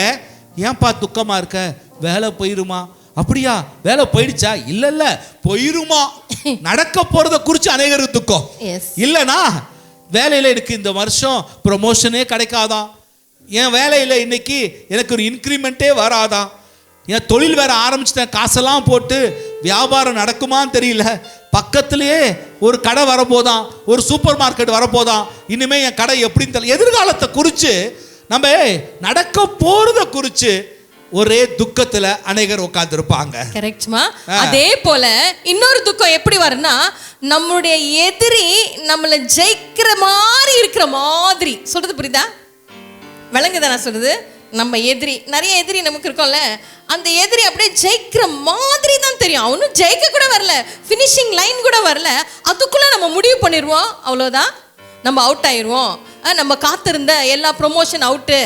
ஏன்பா துக்கமாக இருக்க? வேலை போயிருமா? அப்படியா, வேலை போயிடுச்சா? இல்ல போயிருமா? நடக்க போறத குறித்து அநேகருக்கு துக்கம். இல்லைனா வேலையில் எனக்கு இந்த வருஷம் ப்ரொமோஷனே கிடைக்காதான், என் வேலையில் இன்னைக்கு எனக்கு ஒரு இன்க்ரிமெண்ட்டே வராதான், என் தொழில் வேற ஆரம்பிச்சிட்டேன், காசெல்லாம் போட்டு வியாபாரம் நடக்குமான்னு தெரியல, பக்கத்திலேயே ஒரு கடை வரப்போதான், ஒரு சூப்பர் மார்க்கெட் வரப்போதான், இனிமே என் கடை எப்படின்னு தெரியல. எதிர்காலத்தை குறித்து, நம்ம நடக்க போறத குறித்து ஒரே துக்கத்துல அநேகர் உட்கார்ந்து இருப்பாங்க. கரெக்ட்மா. அதே போல இன்னொரு துக்கம் எப்படி வரும்னா, நம்முடைய எதிரி நம்மளை ஜெயிக்கிற மாதிரி இருக்கிற மாதிரி. சொல்றது புரியுதா? விளங்குதா நான் சொல்றது? நம்ம எதிரி, நிறைய எதிரி நமக்கு இருக்கோம்ல, அந்த எதிரி அப்படியே ஜெயிக்கிற மாதிரி தான் தெரியும். அவனும் ஜெயிக்க கூட வரல, ஃபினிஷிங் லைன் கூட வரல, அதுக்குள்ள நம்ம முடிவு பண்ணிடுவோம், அவ்வளோதான், நம்ம அவுட் ஆயிடுவோம். நம்ம காத்திருந்த எல்லா ப்ரொமோஷன் அவுட்டு,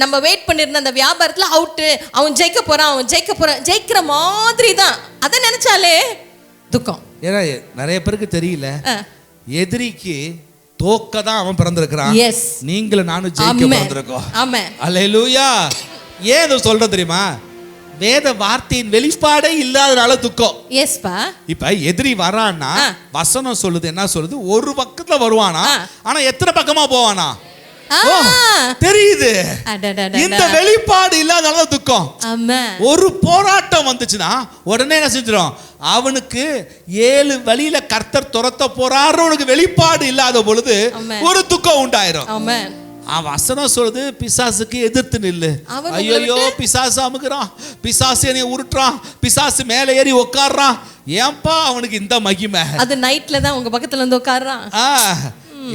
நம்ம வெயிட் பண்ணிருந்த அந்த வியாபாரத்துல அவுட்டு, அவன் ஜெயிக்க போறான், அவன் ஜெயிக்க போறான், ஜெயிக்கிற மாதிரி தான். அதை நினைச்சாலே துக்கம். ஏன்னா நிறைய பேருக்கு தெரியல, எதிரிக்கு தோக்க தான் அவன் பிறந்திருக்கிறான். எஸ், நீங்களும் நானும் ஜெயிக்க பிறந்திருக்கோம். ஆமென். அல்லேலூயா. ஏன் இதை சொல்றது தெரியுமா? வேத வார்த்தையின் வெளிப்பாடே இல்லாதனால துக்கம். எஸ்பா. இப்ப எதிரி வரான்னா வசனம் சொல்லுது, என்ன சொல்லுது? ஒரு பக்கத்துல வருவானா, ஆனா எத்தனை பக்கமா போவானா தெரியுது. இந்த வெளிப்பாடு இல்லாதனால துக்கம். ஒரு போராட்டம் வந்துச்சுன்னா உடனே என்ன செஞ்சிடும்? அவனுக்கு 7 வழியில கர்த்தர் துரத்த போறாரு, உனக்கு வெளிப்பாடு இல்லாத பொழுது ஒரு துக்கம் உண்டாயிரும். வசனம் சொல்லுது, பிசாசுக்கு எதிர்த்து நில்லு. ஐயோ பிசாசு அமுக்குறான், பிசாசு என்னைய உருட்டுறான், பிசாசு மேலே ஏறி உட்கார்றான். ஏன்பா அவனுக்கு இந்த மகிமை? அது நைட்ல தான் உங்க பக்கத்துல வந்து உட்கார்றான்,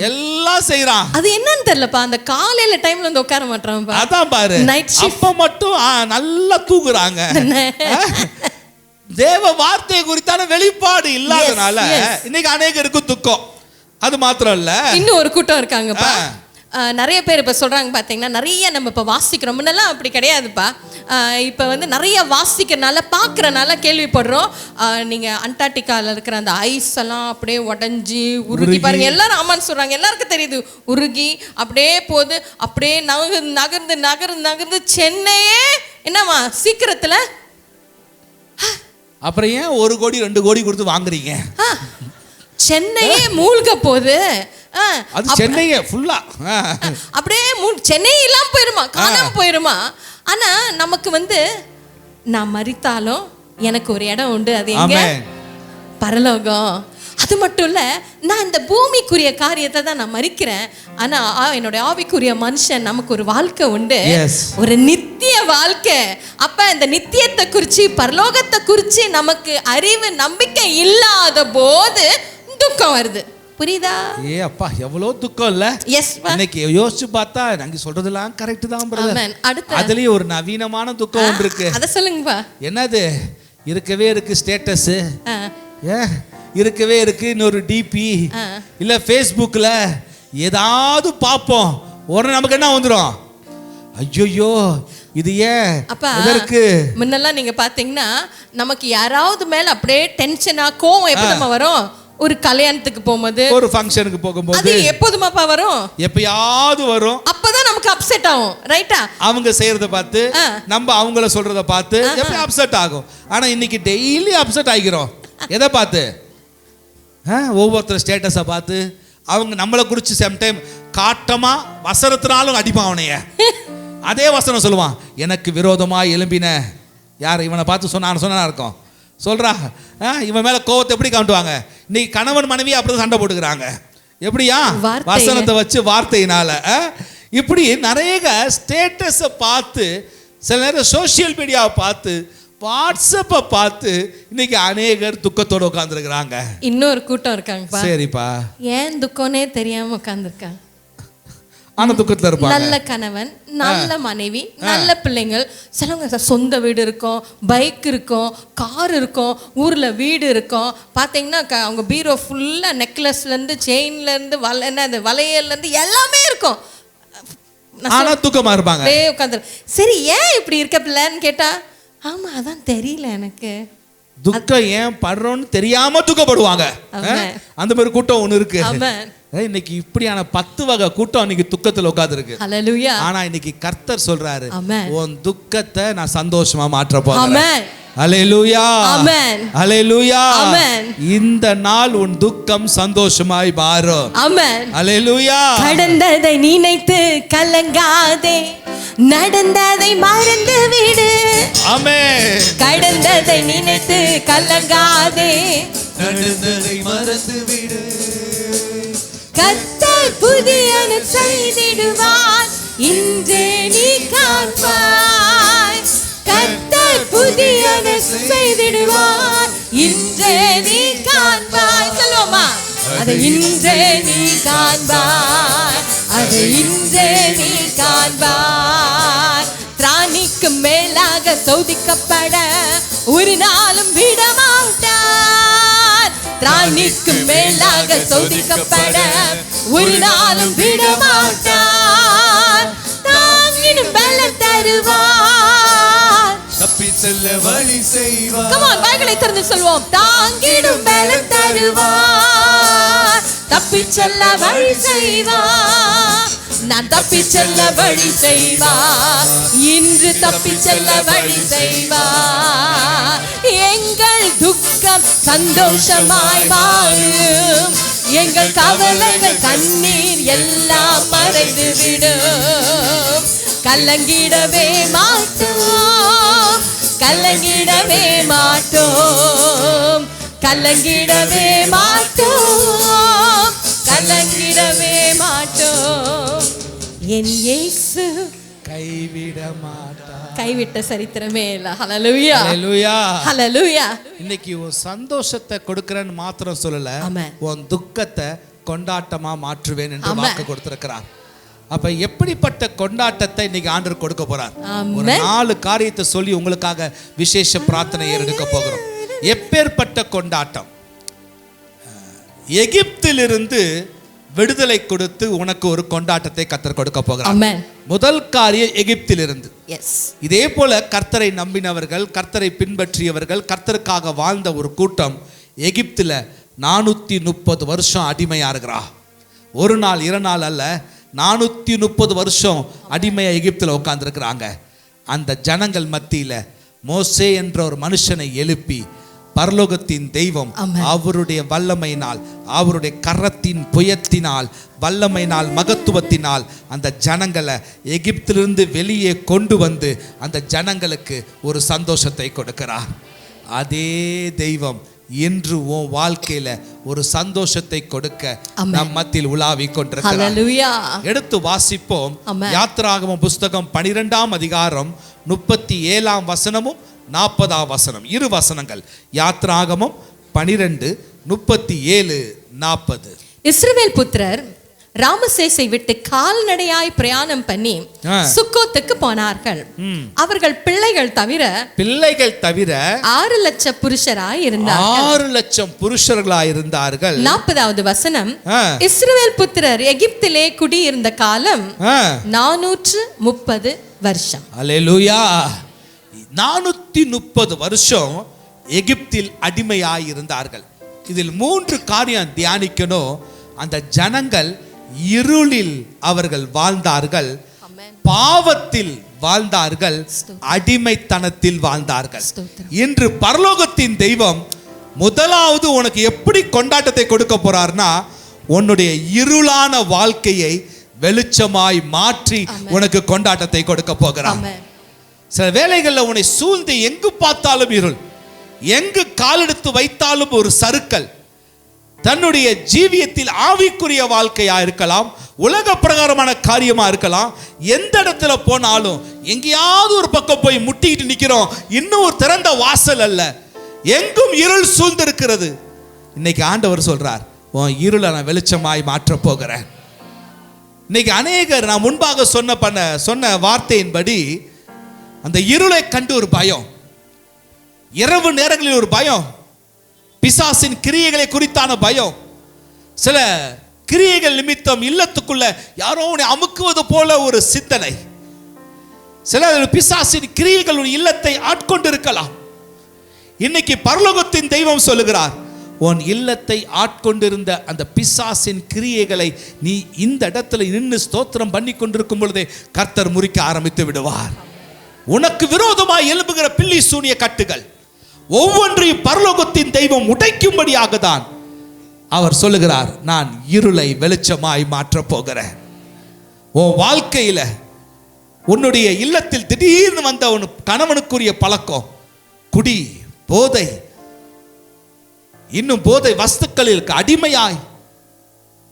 எல்லாம் செய்யறான். அது என்னன்னு தெரியலப்பா, அந்த காலையில டைம்ல வந்து உட்கார மாட்டான். அதான் பாரு, அப்ப மட்டும் நல்லா தூங்குறாங்க. தேவ வார்த்தை குறித்தான வெளிப்பாடு இல்லாதனால இன்னைக்கு அநேகருக்கு துக்கம். அது மாத்திரம் இல்ல, இன்னும் ஒரு கூட்டம் இருக்காங்கப்பா. நிறைய பேர் இப்போ சொல்கிறாங்க பார்த்தீங்கன்னா, நிறைய நம்ம இப்போ வாசிக்கிறோம், முன்னெல்லாம் அப்படி கிடையாதுப்பா. இப்போ வந்து நிறைய வாசிக்கிறனால பார்க்குறனால கேள்விப்படுறோம். நீங்கள் அண்டார்டிகாவில் இருக்கிற அந்த ஐஸ் எல்லாம் அப்படியே உடஞ்சி உருகி பாருங்கள், எல்லாரும் ஆமான்னு சொல்கிறாங்க, எல்லாருக்கும் தெரியுது, உருகி அப்படியே போகுது, அப்படியே நகர்ந்து நகர்ந்து நகர்ந்து நகர்ந்து சென்னையே என்னவா சீக்கிரத்தில் அப்புறம் ஏன் 1 கோடி 2 கோடி கொடுத்து வாங்குறீங்க? சென்னையே மூழ்க போகுது. அது சென்னையே ஃபுல்லா அப்படியே சென்னை இல்லாம போயிருமா, காணாம போயிருமா. ஆனா நமக்கு வந்து நான் மரித்தாலும் எனக்கு ஒரு இடம் உண்டு. அது எங்க? பரலோகம். அது மட்டும் இல்ல, நான் இந்த பூமிக்குரிய காரியத்தை தான் நான் மறிக்கிறேன். ஆனா என்னோட ஆவிக்குரிய மனுஷன் நமக்கு ஒரு வாழ்க்கை உண்டு, ஒரு நித்திய வாழ்க்கை. அப்ப இந்த நித்தியத்தை குறிச்சு, பரலோகத்தை குறிச்சு நமக்கு அறிவு நம்பிக்கை இல்லாத போது துக்கம் வருது. புரியுதா? ஏ அப்பா, எவ்வளவு துக்கம் இல்ல. இன்னைக்கு யோசிச்சு பார்த்தா நாங்க சொல்றதெல்லாம் கரெக்ட் தான் பிரதர். அதுலயே ஒரு நவீனமான துக்கம் ஒன்று இருக்கு. அத சொல்லுங்கப்பா. என்னது? இருக்கவே இருக்கு ஸ்டேட்டஸ், இருக்கவே இருக்கு இன்னொரு டிபி, இல்ல ஃபேஸ்புக்ல ஏதாவது பார்ப்போம், உடனே நமக்கு என்ன வந்துடும்? ஐயோ இது ஏன் இதற்கு முன்னெல்லாம் நீங்க பாத்தீங்கன்னா நமக்கு யாராவது மேல அப்படியே டென்ஷனா கோவம் எப்ப வரும்? ஒரு கல்யாணத்துக்கு போகும்போது, ஒரு ஃபங்க்ஷனுக்கு போகும்போது. அது எப்போதுமாப்பா வரும்? எப்பயாவது வரும். அப்பதான் நமக்கு அப்செட் ஆகும், ரைட்டா? அவங்க செய்யறத பார்த்து, நம்ம அவங்கள சொல்றத பார்த்து எப்ப அப்செட் ஆகும். ஆனா இன்னைக்கு டெய்லி அப்செட் ஆகிக்கிறோம். எதை பார்த்து? ஒவ்வொருத்தர் ஸ்டேட்டஸை பார்த்து. அவங்க நம்மளை குறித்து சம்டைம் காட்டமா வசனத்தினாலும் அடிப்பாவனைய. அதே வசனம் சொல்லுவான், எனக்கு விரோதமா எழும்பின யார் இவனை பார்த்து சொன்னா இருக்கும் சொல்றா. இவன் மேல கோவத்தை எப்படி காட்டுவாங்க? இன்னைக்கு கணவன் மனைவி அப்படி சண்டை போட்டுக்கிறாங்க. எப்படியா? வசனத்தை வச்சு, வார்த்தையினால. இப்படி நிறைய ஸ்டேட்டஸை பார்த்து, சில நேரம் சோசியல் மீடியாவை பார்த்து, வாட்ஸ்அப்பை பார்த்து இன்னைக்கு அநேகர் துக்கத்தோடு உட்காந்துருக்கிறாங்க. இன்னொரு கூட்டம் இருக்காங்க. சரிப்பா, ஏன் துக்கம்னே தெரியாம உட்காந்துருக்காங்க. ஆனா துக்கத்துல இருப்பாங்க. நல்ல கணவன், நல்ல மனைவி, நல்ல பிள்ளைங்கள். சிலவங்க சொந்த வீடு இருக்கும், பைக் இருக்கும், கார் இருக்கும், ஊர்ல வீடு இருக்கும். பாத்தீங்கன்னா அவங்க பீரோ ஃபுல்லா நெக்லஸ்ல இருந்து, செயின்ல இருந்து, வளையல்ல இருந்து எல்லாமே இருக்கும். ஆனா துக்கமா இருப்பாங்க. சரி, ஏன் இப்படி இருக்க பிள்ளைன்னு கேட்டா, ஆமா அதான் தெரியல எனக்கு. துக்கம் ஏன் படுறோன்னு தெரியாம துக்கப்படுவாங்க. அந்த மாதிரி கூட்டம் ஒண்ணு இருக்கு. இன்னைக்கு இப்படியான 10 வகை கூட்டம் இன்னைக்கு துக்கத்துல உட்கார்ந்து இருக்கு. ஆனா இன்னைக்கு கர்த்தர் சொல்றாரு, உன் துக்கத்தை நான் சந்தோஷமா மாற்ற போறேன். அல்லேலூயா, ஆமென். அல்லேலூயா, ஆமென். இந்த நாள் உன் துக்கம் சந்தோஷமாய் மாறும். ஆமென். அல்லேலூயா. கடந்ததை நினைத்து கலங்காதே, நடந்ததை மறந்து விடு. ஆமென். கடந்ததை நினைத்து கலங்காதே, நடந்ததை மறந்து விடு. கர்த்தர் புதியன செய்திடுவார், இன்றே நீ காண்பாய். கர்த்தர் புதியன செய்திடுவார், இன்றே நீ காண்பாய். சொல்லுவோமா? அதை இன்றே நீ காண்பாய், அதை இன்றே நீ காண்பாய். திராணிக்கு மேலாக சோதிக்கப்பட ஒரு நாளும் விடமாட்டார். திராணிக்கு மேலாக சோதிக்கப்பட ஒரு நாளும் விடமாட்டார். தாங்கிடும் பலம் தருவார், தப்பி செல்ல வழி செய்வார். Come on, பைபிளை திறந்து சொல்வோம். தாங்கிடும் பலம் தருவார், தப்பி செல்ல வழி செய்வார். நான் தப்பி செல்ல வழி செய்வார், இன்று தப்பி செல்ல வழி செய்வார். எங்கள் துக்கம் சந்தோஷமாய் மாறும், எங்கள் கவலைகள் கண்ணீர் எல்லாம் மறைந்து விடும். கலங்கிடவே மாட்டோம், கலங்கிடவே மாட்டோம், கலங்கிடவே மாட்டோம், கலங்கிடவே மாட்டோம். என் இயேசு கைவிட மாட்டார். கைவிட்ட சரித்திரமே இல்ல. ஹல்லேலூயா, ஹல்லேலூயா, ஹல்லேலூயா. இன்னைக்கு உன் சந்தோஷத்தை கொடுக்கிறேன்னு மாத்திரம் சொல்லல, உன் துக்கத்தை கொண்டாட்டமா மாற்றுவேன் என்று வாக்கு கொடுத்திருக்கிறார். அப்ப எப்படிப்பட்ட கொண்டாட்டத்தை இன்னைக்கு ஆண்டவர் கொடுக்க போறார்? ஒரு 4 காரியத்தை சொல்லி உங்களுக்காக விசேஷ பிரார்த்தனை எடுக்க போகிறோம். எப்பேற்பட்ட கொண்டாட்டம்? எகிப்திலிருந்து விடுதலை கொடுத்து உனக்கு ஒரு கொண்டாட்டத்தை கர்த்தர் கொடுக்க போகிறார். முதல் காரியம் எகிப்திலிருந்து. இதே போல கர்த்தரை நம்பினவர்கள், கர்த்தரை பின்பற்றியவர்கள், கர்த்தருக்காக வாழ்ந்த ஒரு கூட்டம் எகிப்துல 430 வருஷம் அடிமையா இருக்கிறா. ஒரு நாள் 2 நாள் அல்ல, 430 வருஷம் அடிமையா எகிப்துல உட்கார்ந்து இருக்கிறாங்க. அந்த ஜனங்கள் மத்தியில மோசே என்ற ஒரு மனுஷனை எழுப்பி பரலோகத்தின் தெய்வம் ஆமென். அவருடைய வல்லமையினால், அவருடைய கரத்தின் புயத்தினால், வல்லமையினால், மகத்துவத்தினால் அந்த ஜனங்களை எகிப்திலிருந்து வெளியே கொண்டு வந்து அந்த ஜனங்களுக்கு ஒரு சந்தோஷத்தை கொடுக்கிறார். அதே தெய்வம் இன்று உன் வாழ்க்கையில ஒரு சந்தோஷத்தை கொடுக்க ஆமென். நம் மத்தியில் உலாவி கொண்டிருக்கிறார். ஹல்லேலூயா. எடுத்து வாசிப்போம். ஆமென். யாத்திராகமம் புஸ்தகம் 12ஆம் அதிகாரம் 37ஆம் வசனமும் 40ஆம் வசனம், இரு வசனங்கள். யாத்திராகமம் 12, 37, 40. இஸ்ரவேல் புத்திரர் ராமசேசை விட்டு கால்நடையாய் பிரயாணம் பண்ணி சுக்கோத்துக்கு போனார்கள். அவர்கள் பிள்ளைகள் தவிர 6 லட்சம் புருஷராய் இருந்தார்கள். 6 லட்சம் புருஷர்களாய் இருந்தார்கள். 40வது வசனம், இஸ்ரவேல் புத்திரர் எகிப்திலே குடியிருந்த காலம் 430 வருஷம். அல்லேலூயா. 430 வருஷம் எகிப்தில் அடிமையாய் இருந்தார்கள். இதில் 3 காரியம் தியானிக்கணும். அந்த ஜனங்கள் இருளில் அவர்கள் வாழ்ந்தார்கள், பாவத்தில் வாழ்ந்தார்கள், அடிமைத்தனத்தில் வாழ்ந்தார்கள். இன்று பரலோகத்தின் தெய்வம் முதலாவது உனக்கு எப்படி கொண்டாட்டத்தை கொடுக்க போறார்னா, உன்னுடைய இருளான வாழ்க்கையை வெளிச்சமாய் மாற்றி உனக்கு கொண்டாட்டத்தை கொடுக்க போகிறார். சில வேளைகளில் உன்னை சூழ்ந்து எங்கு பார்த்தாலும் இருள், எங்கு காலெடுத்து வைத்தாலும் ஒரு சறுக்கல். தன்னுடைய ஜீவியத்தில் ஆவிக்குரிய வாழ்க்கையா இருக்கலாம், உலக பிரகாரமான காரியமா இருக்கலாம். எந்த இடத்துல போனாலும் எங்கேயாவது ஒரு பக்கம் போய் முட்டிக்கிட்டு நிக்கிறோம். இன்னும் ஒரு திறந்த வாசல் அல்ல, எங்கும் இருள் சூழ்ந்திருக்கிறது. இன்னைக்கு ஆண்டவர் சொல்றார், உன் இருளை நான் வெளிச்சமாய் மாற்ற போகிறேன். இன்னைக்கு அநேகர் நான் முன்பாக சொன்ன வார்த்தையின்படி அந்த இருளை கண்டு ஒரு பயம், இரவு நேரங்களில் ஒரு பயம், பிசாசின் கிரியைகளை குறித்தான பயம், சில கிரியைகள் நிமித்தம் இல்லத்துக்குள்ள யாரோ உன்னை அமுக்குவது போல ஒரு சிந்தனை, சில பிசாசின் கிரியைகள் உன் இல்லத்தை ஆட்கொண்டிருக்கலாம். இன்னைக்கு பரலோகத்தின் தெய்வம் சொல்லுகிறார், உன் இல்லத்தை ஆட்கொண்டிருந்த அந்த பிசாசின் கிரியைகளை நீ இந்த இடத்துல நின்று ஸ்தோத்திரம் பண்ணி கொண்டிருக்கும் பொழுதே கர்த்தர் முறிக்க ஆரம்பித்து விடுவார். உனக்கு விரோதமாய் எழும்புகிற பில்லி சூனிய கட்டுகள் ஒவ்வொன்றையும் பரலோகத்தின் தெய்வம் உடைக்கும்படியாக தான் அவர் சொல்லுகிறார், நான் இருளை வெளிச்சமாய் மாற்றப் போகிறேன். உன் வாழ்க்கையில உன்னுடைய இல்லத்தில் திடீர்னு வந்த உன் கணவனுக்குரிய பழக்கம், குடி, போதை, இன்னும் போதை வஸ்துக்களில் அடிமையாய்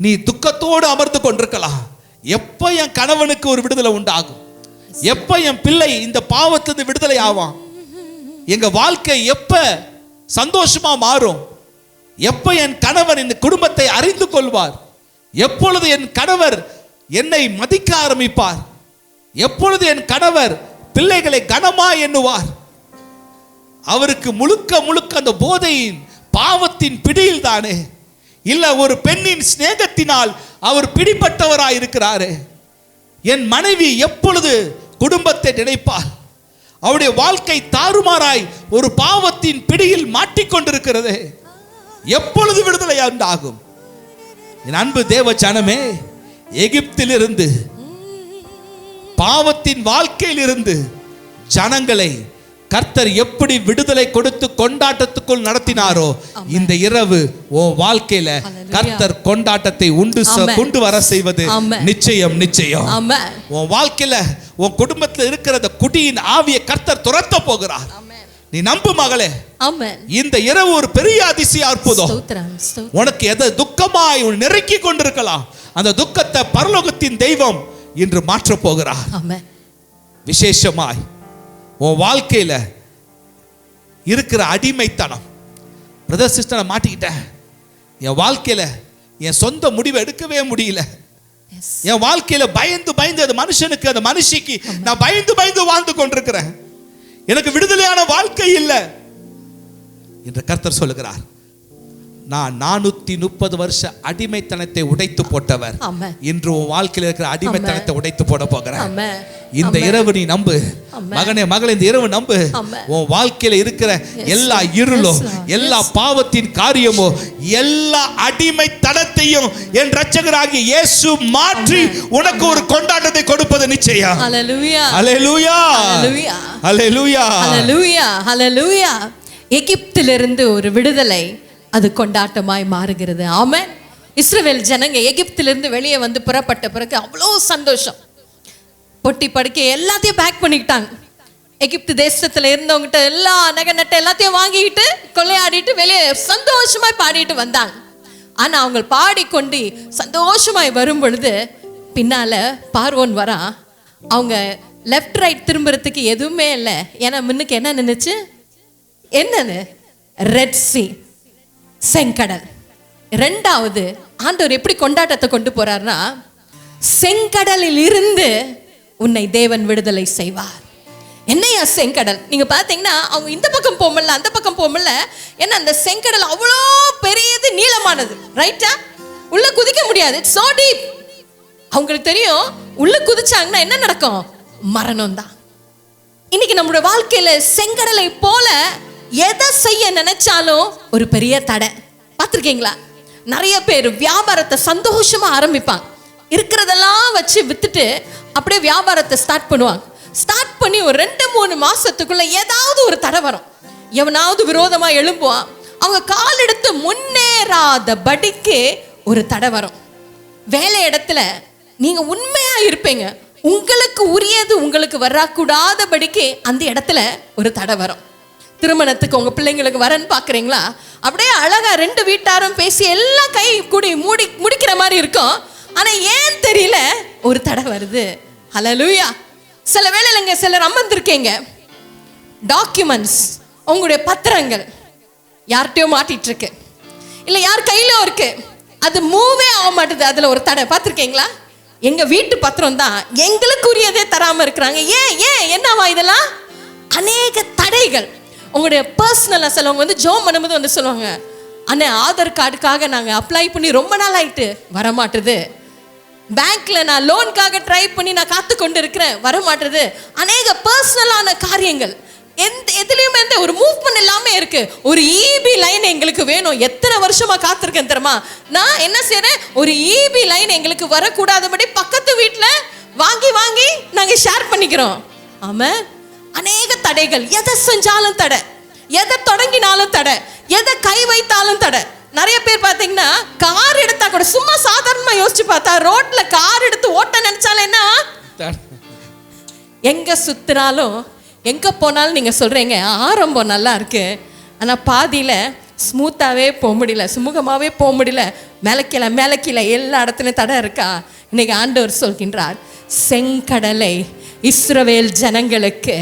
நீ துக்கத்தோடு அமர்ந்து கொண்டிருக்கலாம். எப்ப என் கணவனுக்கு ஒரு விடுதலை உண்டாகும், எப்ப என் பிள்ளை இந்த பாவத்திலிருந்து விடுதலை ஆவான், எங்க வாழ்க்கை எப்ப சந்தோஷமா மாறும், எப்ப என் கணவர் இந்த குடும்பத்தை அறிந்து கொள்வார், எப்பொழுது என் கணவர் என்னை மதிக்க ஆரம்பிப்பார், எப்பொழுது என் கணவர் பிள்ளைகளை கனமா எண்ணுவார். அவருக்கு முழுக்க முழுக்க அந்த போதையின் பாவத்தின் பிடியில் தானே, இல்ல ஒரு பெண்ணின் சிநேகத்தினால் அவர் பிடிப்பட்டவராய் இருக்கிறாரே. என் மனைவி எப்பொழுது குடும்பத்தை நினைப்பார், அவருடைய வாழ்க்கை தாறுமாறாய் ஒரு பாவத்தின் பிடியில் மாட்டிக்கொண்டிருக்கிறது. எப்பொழுது விடுதலை உண்டாகும்? என் அன்பு தேவ ஜனமே, எகிப்திலிருந்து பாவத்தின் வாழ்க்கையிலிருந்து ஜனங்களை கர்த்தர் எப்படி விடுதலை கொடுத்து கொண்டாட்டத்துக்குள் நடத்தினாரோ, இந்த இரவு உன் வாழ்க்கையில கர்த்தர் கொண்டாட்டத்தை கொண்டு வர செய்வது நிச்சயம். நிச்சயம் உன் வாழ்க்கையில உன் குடும்பத்தில் இருக்கிற குடியின் ஆவியை கர்த்தர் துரத்த போகிறார். நீ நம்பு மகளே. இந்த இரவு ஒரு பெரிய அதிசய அற்புதம். உனக்கு எதை துக்கமாய் நெருக்கி கொண்டிருக்கலாம், அந்த துக்கத்தை பரலோகத்தின் தெய்வம் இன்று மாற்ற போகிறார். விசேஷமாய் உன் வாழ்க்கையில இருக்கிற அடிமைத்தனம், பிரதர் சிஸ்டரை மாட்டிக்கிட்டேன், என் வாழ்க்கையில என் சொந்த முடிவை எடுக்கவே முடியல, என் வாழ்க்கையில பயந்து பயந்து அந்த மனுஷனுக்கு அந்த மனுஷிக்கு நான் பயந்து பயந்து வாழ்ந்து கொண்டிருக்கிறேன், எனக்கு விடுதலையான வாழ்க்கை இல்லை என்று கர்த்தர் சொல்லுகிறார். நான் 430 வருஷ அடிமைத்தனத்தை உடைத்து போட்டவர். ஆமென். இன்று உன் வாழ்க்கையில் இருக்கிற அடிமைத்தனத்தை உடைத்து போட போகிறேன். ஆமென். இந்த இரவு நீ நம்பு மகனே, மகளே, இந்த இரவு நம்பு. உன் வாழ்க்கையில இருக்கிற எல்லா இருளோ, எல்லா பாவத்தின் காரியமோ, எல்லா அடிமைத்தனத்தையும் என் இரட்சகராகிய இயேசு மாற்றி உனக்கு ஒரு கொண்டாட்டத்தை கொடுப்பது நிச்சயம். ஹல்லேலூயா, ஹல்லேலூயா, ஹல்லேலூயா, ஹல்லேலூயா, ஹல்லேலூயா, ஹல்லேலூயா. எகிப்திலிருந்து ஒரு விடுதலை, அது கொண்டாட்டமாய் மாறுகிறது. ஆமென். இஸ்ரவேல் ஜனங்க எகிப்திலிருந்து வெளியே வந்து புறப்பட்ட பிறகு அவ்வளோ சந்தோஷம். பொட்டி படுக்கை எல்லாத்தையும் பேக் பண்ணிக்கிட்டாங்க. எகிப்து தேசத்துல இருந்தவங்கிட்ட எல்லா நகை நட்டை எல்லாத்தையும் வாங்கிக்கிட்டு கொள்ளையாடிட்டு வெளியே சந்தோஷமாய் பாடிட்டு வந்தாங்க. ஆனா அவங்க பாடிக்கொண்டு சந்தோஷமாய் வரும் பொழுது பின்னால பார்வோன் வரான். அவங்க லெஃப்ட் ரைட் திரும்புறதுக்கு எதுவுமே இல்லை. ஏன்னா முன்னுக்கு என்ன நின்னுச்சு? என்னன்னு? ரெட் சி, செங்கடல். ரெண்டாவது ஆண்டவர் எப்படி கொண்டாட்டத்தை கொண்டு போறாருன்னா, செங்கடலில் இருந்து உன்னை தேவன் விடுதலை செய்வார். என்னையா செங்கடல்? நீங்க பாத்தீங்கன்னா அவங்க இந்த பக்கம் போகல, அந்த பக்கம் போகல. ஏன்னா அந்த செங்கடல் அவ்வளோ பெரியது, நீளமானது. ரைட்டா? உள்ள குதிக்க முடியாது. It's so deep. அவங்களுக்கு தெரியும் உள்ள குதிச்சாங்கன்னா என்ன நடக்கும்? மரணம் தான். இன்னைக்கு நம்மளுடைய வாழ்க்கையில செங்கடலை போல எதை செய்ய நினைச்சாலும் ஒரு பெரிய தடை. பார்த்துருக்கீங்களா? நிறைய பேர் வியாபாரத்தை சந்தோஷமா ஆரம்பிப்பாங்க. இருக்கிறதெல்லாம் வச்சு வித்துட்டு அப்படியே வியாபாரத்தை ஸ்டார்ட் பண்ணுவாங்க. ஸ்டார்ட் பண்ணி ஒரு 2-3 மாசத்துக்குள்ள ஏதாவது ஒரு தடை வரும். எவனாவது விரோதமா எழும்புவான். அவங்க கால் எடுத்து முன்னேறாத படிக்கு ஒரு தடை வரும். வேலை இடத்துல நீங்க உண்மையா இருப்பீங்க, உங்களுக்கு உரியது உங்களுக்கு வரக்கூடாதபடிக்கு அந்த இடத்துல ஒரு தடை வரும். திருமணத்துக்கு உங்க பிள்ளைங்களுக்கு வரன்னு பாக்குறீங்களா? அப்படியே அழகா 2 வீட்டாரும் பேசி எல்லாம் கை கூடி முடிக்கிற மாதிரி இருக்கும். ஆனா ஏன் தெரியல ஒரு தடை வருது. ஹல்லேலூயா. சில வேளையிலங்க சிலர் அமர்ந்திருக்கீங்க, டாக்குமெண்ட்ஸ், உங்களுடைய பத்திரங்கள் யார்கிட்டயோ மாட்டிட்டு இருக்கு, இல்ல யார் கையில இருக்கு, அது மூவே ஆக மாட்டுது. அதுல ஒரு தடை. பார்த்துருக்கீங்களா? எங்க வீட்டு பத்திரம் தான் எங்களுக்கு உரியதே தராம இருக்கிறாங்க. ஏன் ஏன் என்னவா இதெல்லாம்? அநேக தடைகள். உங்களுடைய பர்சனலா சிலவங்க வந்து ஜோம் பண்ணும்போது வந்து சொல்லுவாங்க, அண்ணே ஆதார் கார்டுக்காக நாங்க அப்ளை பண்ணி ரொம்ப நாள் ஆயிட்டு வரமாட்டுது. பேங்க்ல நான் லோனுக்காக ட்ரை பண்ணி நான் காத்து கொண்டு இருக்கிறேன், வரமாட்டுது. அநேக பர்சனலான காரியங்கள். எதுலையுமே ஒரு மூவ்மெண்ட் இல்லாம இருக்கு. ஒரு இபி லைன் எங்களுக்கு வேணும். எத்தனை வருஷமா காத்திருக்கேன் தெரியுமா? நான் என்ன செய்யறேன், ஒரு இபி லைன் எங்களுக்கு வரக்கூடாதபடி பக்கத்து வீட்டுல வாங்கி வாங்கி நாங்க ஷேர் பண்ணிக்கிறோம். ஆமா, அநேக தடைகள். எதை செஞ்சாலும் தடை, எதை தொடங்கினாலும் தடை, எதை கை வைத்தாலும் தடை. நிறைய பேர் பாத்தீங்கன்னா கார் எடுத்தா கூட சும்மா சாதாரணமா யோசிச்சு பார்த்தா ரோட்ல கார் எடுத்து ஓட்ட நினைச்சாலும் என்ன, எங்க சுத்தினாலும் எங்க போனாலும் நீங்க சொல்றீங்க ஆரம்பம் நல்லா இருக்கு, ஆனா பாதியில ஸ்மூத்தாவே போக முடியல, சுமூகமாவே போக முடியல, மேல கீழே எல்லா இடத்துலயும் தடை இருக்கா? இன்னைக்கு ஆண்டவர் சொல்கின்றார், செங்கடலை இஸ்ரவேல் ஜனங்களுக்கு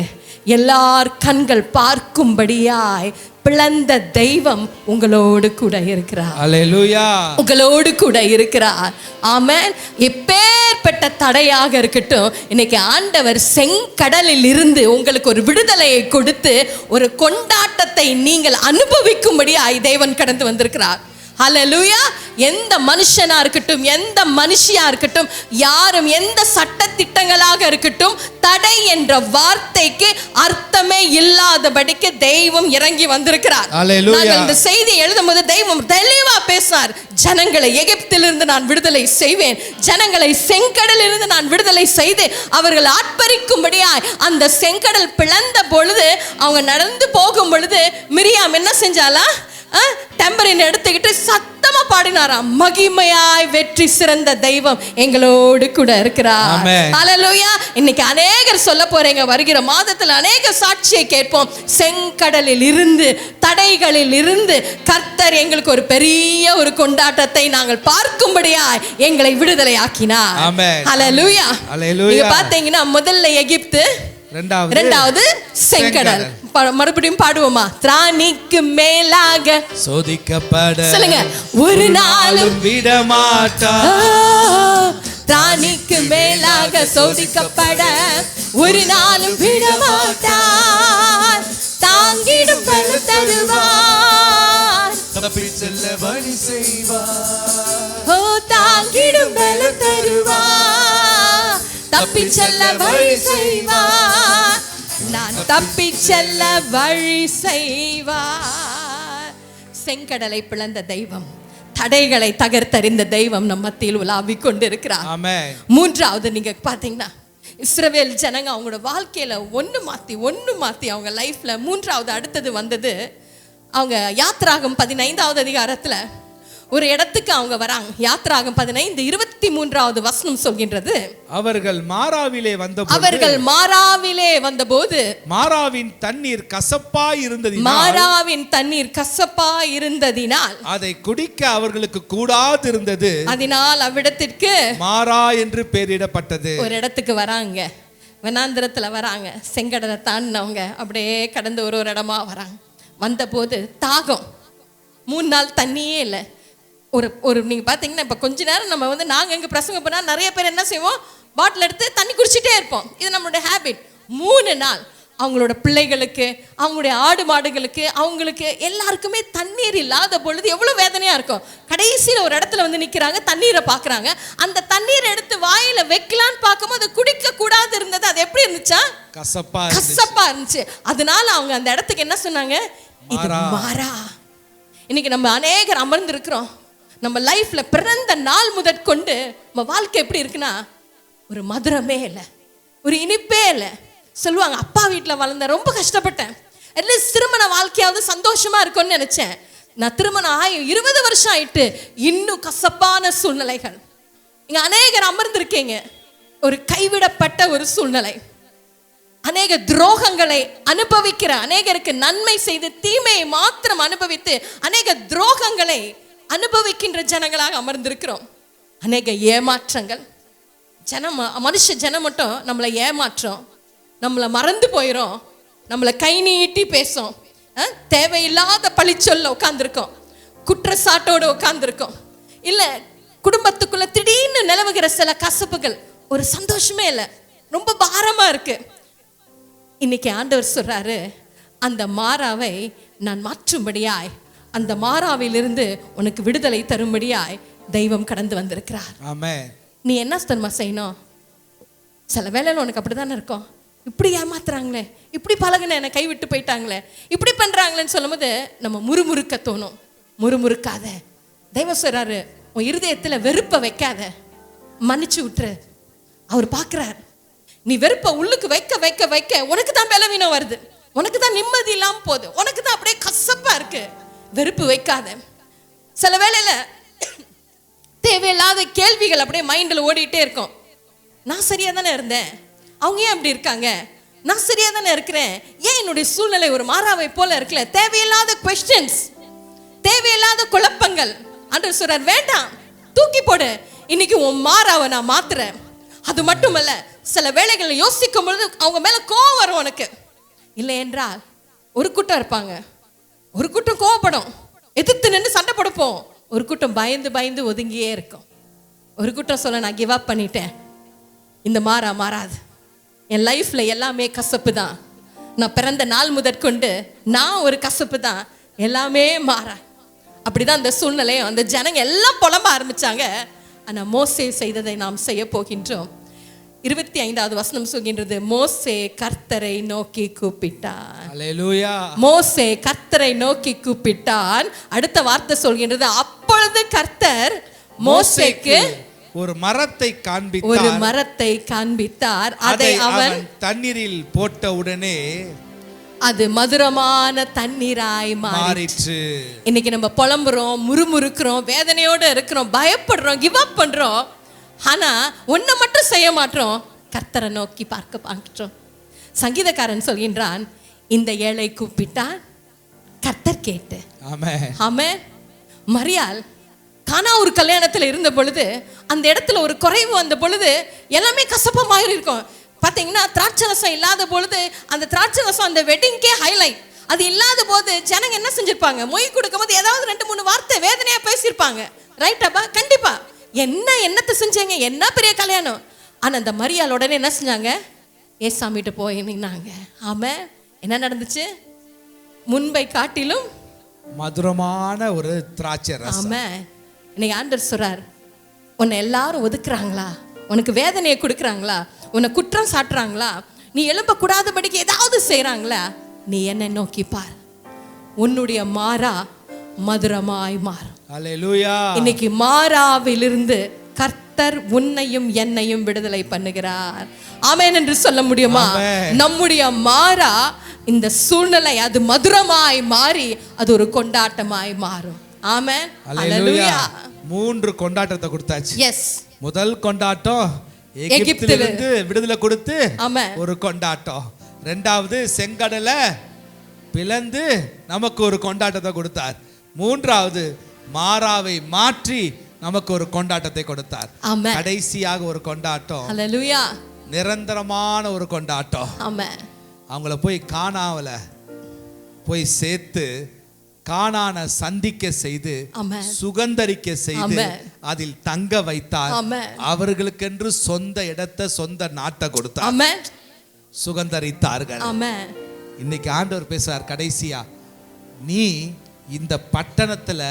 எல்லார் கண்கள் பார்க்கும்படியாய் பிளந்த தெய்வம் உங்களோடு கூட இருக்கிறார். அல்லேலூயா. உங்களோடு கூட இருக்கிறார். ஆமென். எப்பேற்பட்ட தடையாக இருக்கட்டும், இன்னைக்கு ஆண்டவர் செங்கடலில் இருந்து உங்களுக்கு ஒரு விடுதலையை கொடுத்து ஒரு கொண்டாட்டத்தை நீங்கள் அனுபவிக்கும்படியாய் தேவன் கடந்து வந்திருக்கிறார். ஹல்லேலூயா. எந்த மனுஷனா இருக்கட்டும், எந்த மனுஷியா இருக்கட்டும், யாரும் எந்த சட்ட திட்டங்களாக இருக்கட்டும், தடை என்ற வார்த்தைக்கு அர்த்தமே இல்லாதபடிக்கு தெய்வம் இறங்கி வந்திருக்கிறார். நாங்கள் இந்த செய்தி எழுதும்போது தெய்வம் தெளிவா பேசினார். ஜனங்களை எகிப்திலிருந்து நான் விடுதலை செய்வேன், ஜனங்களை செங்கடலிலிருந்து நான் விடுதலை செய்து அவர்கள் ஆட்பரிக்கும்படியாய் அந்த செங்கடல் பிளந்த பொழுது அவங்க நடந்து போகும் பொழுது மிரியாம் என்ன செஞ்சாலா? டெம்பரின் எடுத்துக்கிட்டு சத்தமா பாடினாராம், மகிமையாய் வெற்றி சிறந்த தெய்வம் எங்களோடு கூட இருக்கிறார். ஹல்லேலூயா. இன்னைக்கு அநேகர் சொல்ல போறீங்க, வருகிற மாதத்தில் அநேக சாட்சியை கேட்போம். செங்கடலில் இருந்து, தடைகளில் இருந்து கர்த்தர் எங்களுக்கு ஒரு பெரிய ஒரு கொண்டாட்டத்தை நாங்கள் பார்க்கும்படியாய் எங்களை விடுதலை ஆக்கினார். ஹல்லேலூயா. நீங்க பாத்தீங்கன்னா முதல்ல எகிப்து, இரண்டாவது செங்கடல். மறுபடியும் பாடுவோமா? திராணிக்கு மேலாக சோதிக்கப்பட சொல்லுங்க, ஒரு நாளும் விடமாட்டா. திராணிக்கு மேலாக சோதிக்கப்பட ஒரு நாளும் விடமாட்டார். தாங்கிடும் பலு தருவார், தப்பி செல்ல வழி செய்வார். ஓ தாங்கிடும் பலம் தருவா, தப்பி செல்ல வழி செய்வா, நான் தப்பி செல்ல வழி செய்வார். செங்கடலை பிளந்த தெய்வம், தடைகளை தகர்த்தறிந்த தெய்வம் நம் மத்தியில் உலாவிக் கொண்டிருக்கிறார். ஆமென். மூன்றாவது நீங்க பாத்தீங்கன்னா இஸ்ரவேல் ஜனங்க அவங்களோட வாழ்க்கையில ஒன்று மாத்தி அவங்க லைஃப்ல மூன்றாவது அடுத்தது வந்தது. அவங்க யாத்ராகம் 15வது அதிகாரத்துல ஒரு இடத்துக்கு அவங்க வராங்க. யாத்ராகம் 15:23 வசனம் சொல்கின்றது, அவர்கள் மாராவிலே வந்தபோது மாராவின் தண்ணீர் கசப்பா இருந்ததினால் அதை குடிக்க அவர்களுக்கு கூடாதிருந்தது. அதனால் அவ்விடத்திற்கு மாரா என்று பெயரிடப்பட்டது. ஒரு இடத்துக்கு வராங்க, வனாந்திரத்துல வராங்க, செங்கடலை தாண்டினவங்க அப்படியே கடந்து ஒரு இடமா வராங்க. வந்தபோது தாகம், 3 நாள் தண்ணியே இல்லை. ஒரு நீங்க பாத்தீங்கன்னா இப்ப கொஞ்ச நேரம் நம்ம நாங்க எங்க பிரசங்கம் பண்ணா நிறைய பேர் என்ன செய்வோம், பாட்டில் எடுத்து தண்ணி குடிச்சிட்டே இருப்போம். இது நம்மளுடைய ஹேபிட். 3 நாள் அவங்களோட பிள்ளைகளுக்கு, அவங்களுடைய ஆடு மாடுகளுக்கு, அவங்களுக்கு எல்லாருக்குமே தண்ணீர் இல்லாத பொழுது எவ்வளவு வேதனையா இருக்கும். கடைசியில் ஒரு இடத்துல நிக்கிறாங்க, தண்ணீரை பாக்குறாங்க. அந்த தண்ணீரை எடுத்து வாயில வைக்கலான்னு பார்க்கும்போது அது குடிக்க கூடாது இருந்தது. அது எப்படி இருந்துச்சா? கசப்பா இருந்துச்சு. அதனால அவங்க அந்த இடத்துக்கு என்ன சொன்னாங்க, இது மாறா. இன்னைக்கு நம்ம அநேகர் அமர்ந்து இருக்கிறோம். நம்ம லைஃப்ல பிறந்த நாள் முதற்கொண்டு நம்ம வாழ்க்கை எப்படி இருக்குன்னா, ஒரு மதுரமே இல்லை, ஒரு இனிப்பே இல்லை. சொல்லுவாங்க, அப்பா வீட்டில் வளர்ந்த ரொம்ப கஷ்டப்பட்டேன், அட்லீஸ்ட் திருமண வாழ்க்கையாவது சந்தோஷமா இருக்கும்னு நினைச்சேன். நான் திருமணம் 20 வருஷம் ஆயிட்டு இன்னும் கசப்பான சூழ்நிலைகள். இங்க அநேகர் அமர்ந்திருக்கீங்க, ஒரு கைவிடப்பட்ட ஒரு சூழ்நிலை, அநேக துரோகங்களை அனுபவிக்கிற, அநேகருக்கு நன்மை செய்து தீமையை மாத்திரம் அனுபவித்து அநேக துரோகங்களை அனுபவிக்கின்ற ஜனங்களாக அமர்ந்திருக்கிறோம். அநேக ஏமாற்றங்கள், மனுஷ ஜனம் மட்டும் நம்மளை ஏமாற்றம், நம்மளை மறந்து போயிடும், நம்மளை கை நீட்டி பேசும், தேவையில்லாத பழிச்சொல்ல உட்காந்துருக்கோம், குற்றச்சாட்டோடு உட்காந்துருக்கோம், இல்லை குடும்பத்துக்குள்ள திடீர்னு நிலவுகிற சில கசப்புகள், ஒரு சந்தோஷமே இல்லை, ரொம்ப பாரமா இருக்கு. இன்னைக்கு ஆண்டவர் சொல்றாரு, அந்த மாறாவை நான் மாற்றும்படியாய், அந்த மாறாவிலிருந்து உனக்கு விடுதலை தரும்படியாய் தெய்வம் கடந்து வந்திருக்கிறார். ஆமென். நீ என்ன தெரியுமா செய்யணும்? சில வேளையில உனக்கு அப்படித்தானே இருக்கும், இப்படி ஏமாத்துறாங்களே, இப்படி பழகுன என்னை கைவிட்டு போயிட்டாங்களே, இப்படி பண்றாங்களேன்னு சொல்லும் போது நம்ம முறுமுறுக்க தோணும். முறுமுறுக்காத. தெய்வம் சொல்றாரு, உன் இருதயத்துல வெறுப்பை வைக்காத, மன்னிச்சு விட்டுரு. அவர் பார்க்கிறார், நீ வெறுப்ப உள்ளுக்கு வைக்க வைக்க வைக்க உனக்கு தான் பலவீனம் வருது, உனக்கு தான் நிம்மதி இல்லாம போகுது, உனக்கு தான் அப்படியே கசப்பா இருக்கு. வெறுப்பு வைக்காத. சில வேளையில தேவையில்லாத கேள்விகள் அப்படியே மைண்ட்ல ஓடிட்டே இருக்கும். நான் சரியா தானே இருந்தேன், அவங்க ஏன் அப்படி இருக்காங்க, நான் சரியா தானே இருக்கிறேன், ஏன் என்னுடைய சூழ்நிலை ஒரு மாறாவை போல இருக்கல. தேவையில்லாத கொஸ்டின்ஸ், தேவையில்லாத குழப்பங்கள். ஆண்டவர் சொல்றார், வேண்டாம், தூக்கி போடு. இன்னைக்கு உன் மாறாவை நான் மாத்துறேன். அது மட்டுமல்ல, சில வேளைகள் யோசிக்கும் பொழுது அவங்க மேல கோவம் வரும் உனக்கு. இல்லை என்றால் ஒரு கூட்டம் இருப்பாங்க, ஒரு கூட்டம் கோவப்படும், எதிர்த்து நின்று சண்டை போடுப்போம். ஒரு கூட்டம் பயந்து பயந்து ஒதுங்கியே இருக்கும். ஒரு கூட்டம் சொல்ல, நான் கிவ் அப் பண்ணிட்டேன், இந்த மாறாது, என் லைஃப்ல எல்லாமே கசப்பு தான், நான் பிறந்த நாள் முதற்கொண்டு நான் ஒரு கசப்பு தான், எல்லாமே மாறா. அப்படிதான் அந்த சூழ்நிலையும் அந்த ஜனங்க எல்லாம் புலம்ப ஆரம்பிச்சாங்க. ஆனா மோசே செய்ததை நாம் செய்ய போகின்றோம். 25வது வசனம் சொல்கின்றது, மோசே கர்த்தரை நோக்கி கூப்பிட்டான். அல்லேலூயா. மோசே கர்த்தரை நோக்கி கூப்பிட்டான். அடுத்த வார்த்தை சொல்கின்றது, அப்பொழுது கர்த்தர் மோசேக்கு ஒரு மரத்தை காண்பித்தார். அதை அவன் தண்ணீரில் போட்ட உடனே அது மதுரமான தண்ணீராய் மாறிற்று. இன்னைக்கு நம்ம புலம்புறோம், முறுமுறுக்கிறோம், வேதனையோட இருக்கிறோம், பயப்படுறோம், கிவ் அப் பண்றோம். ஆனா ஒன்ன மட்டும் செய்ய மாட்டோம், கர்த்தரை நோக்கி பார்க்கிறோம். சங்கீதக்காரன் சொல்கின்றான், இந்த ஏழை கூப்பிட்டான், கர்த்தர் கேட்டு. ஆமென். ஆமென். மரியாள் கானா ஒரு கல்யாணத்துல இருந்த பொழுது அந்த இடத்துல ஒரு குறைவு வந்த பொழுது எல்லாமே கசப்பா மாறி இருக்கும். பாத்தீங்கன்னா திராட்சை ரசம் இல்லாத பொழுது அந்த திராட்சை ரசம் அந்த வெட்டிங்கே ஹைலைட். அது இல்லாத போது ஜனங்க என்ன செஞ்சிருப்பாங்க, மொய் கொடுக்கும் போது ஏதாவது 2-3 வார்த்தை வேதனையா பேசியிருப்பாங்க. ரைட்டாப்பா? கண்டிப்பா. என்னத்தை செஞ்சாங்க, என்ன பெரிய கல்யாணம். ஆனா அந்த மரியாள் உடனே என்ன செஞ்சாங்க, ஏசாமிட்டு போய் நின்னாங்க. ஆமா, என்ன நடந்துச்சு? முன்பை காட்டிலும் மதுரமான ஒரு திராட்சை ரசம். ஆமென். இன்னைக்கு ஆண்டவர் சொல்றார், உன்னை எல்லாரும் ஒதுக்குறாங்களா, உனக்கு வேதனையை கொடுக்குறாங்களா, உன்னை குற்றம் சாட்டுறாங்களா, நீ எழும்ப கூடாதபடிக்கு ஏதாவது செய்றாங்களா, நீ என்னை நோக்கி பார், உன்னுடைய மாறா மதுரமாய் மாறும். அல்லேலூயா. இன்னைக்கு மாறாவிலிருந்து கர்த்தர் உன்னையும் என்னையும் விடுதலை பண்ணுகிறார். ஆமென் என்று சொல்ல முடியுமா? ஆமென். நம்முடைய மாறா இந்த சூழ்நிலை அது மதுரமாய் மாறி அது ஒரு கொண்டாட்டமாய் மாறும். ஆமென். அல்லேலூயா. 3 கொண்டாட்டத்தை கொடுத்தாச்சு. எஸ். முதல் கொண்டாட்டம் எகிப்திலிருந்து விடுதலை கொடுத்து ஆமென். ஒரு கொண்டாட்டம். இரண்டாவது செங்கடலை பிளந்து நமக்கு ஒரு கொண்டாட்டத்தை கொடுத்தார். மூன்றாவது மாறாவை மாற்றி நமக்கு ஒரு கொண்டாட்டத்தை கொடுத்தார். ஆமென். கடைசியாக ஒரு கொண்டாட்டம், அல்லேலூயா, நிரந்தரமான ஒரு கொண்டாட்டம். ஆமென். அவங்கள போய் கானாவுல போய் சேர்த்து கானான சந்திக்க செய்து ஆமென். சுகந்தரிக்க செய்து ஆமென். அதில் தங்க வைத்தார். ஆமென். அவர்களுக்கென்று சொந்த இடத்தை சொந்த நாட்டை கொடுத்தார். ஆமென். சுகந்தரித்தார்கள். ஆமென். இன்னைக்கு ஆண்டவர் பேசுறார் கடைசியா, நீ இந்த பட்டணத்துல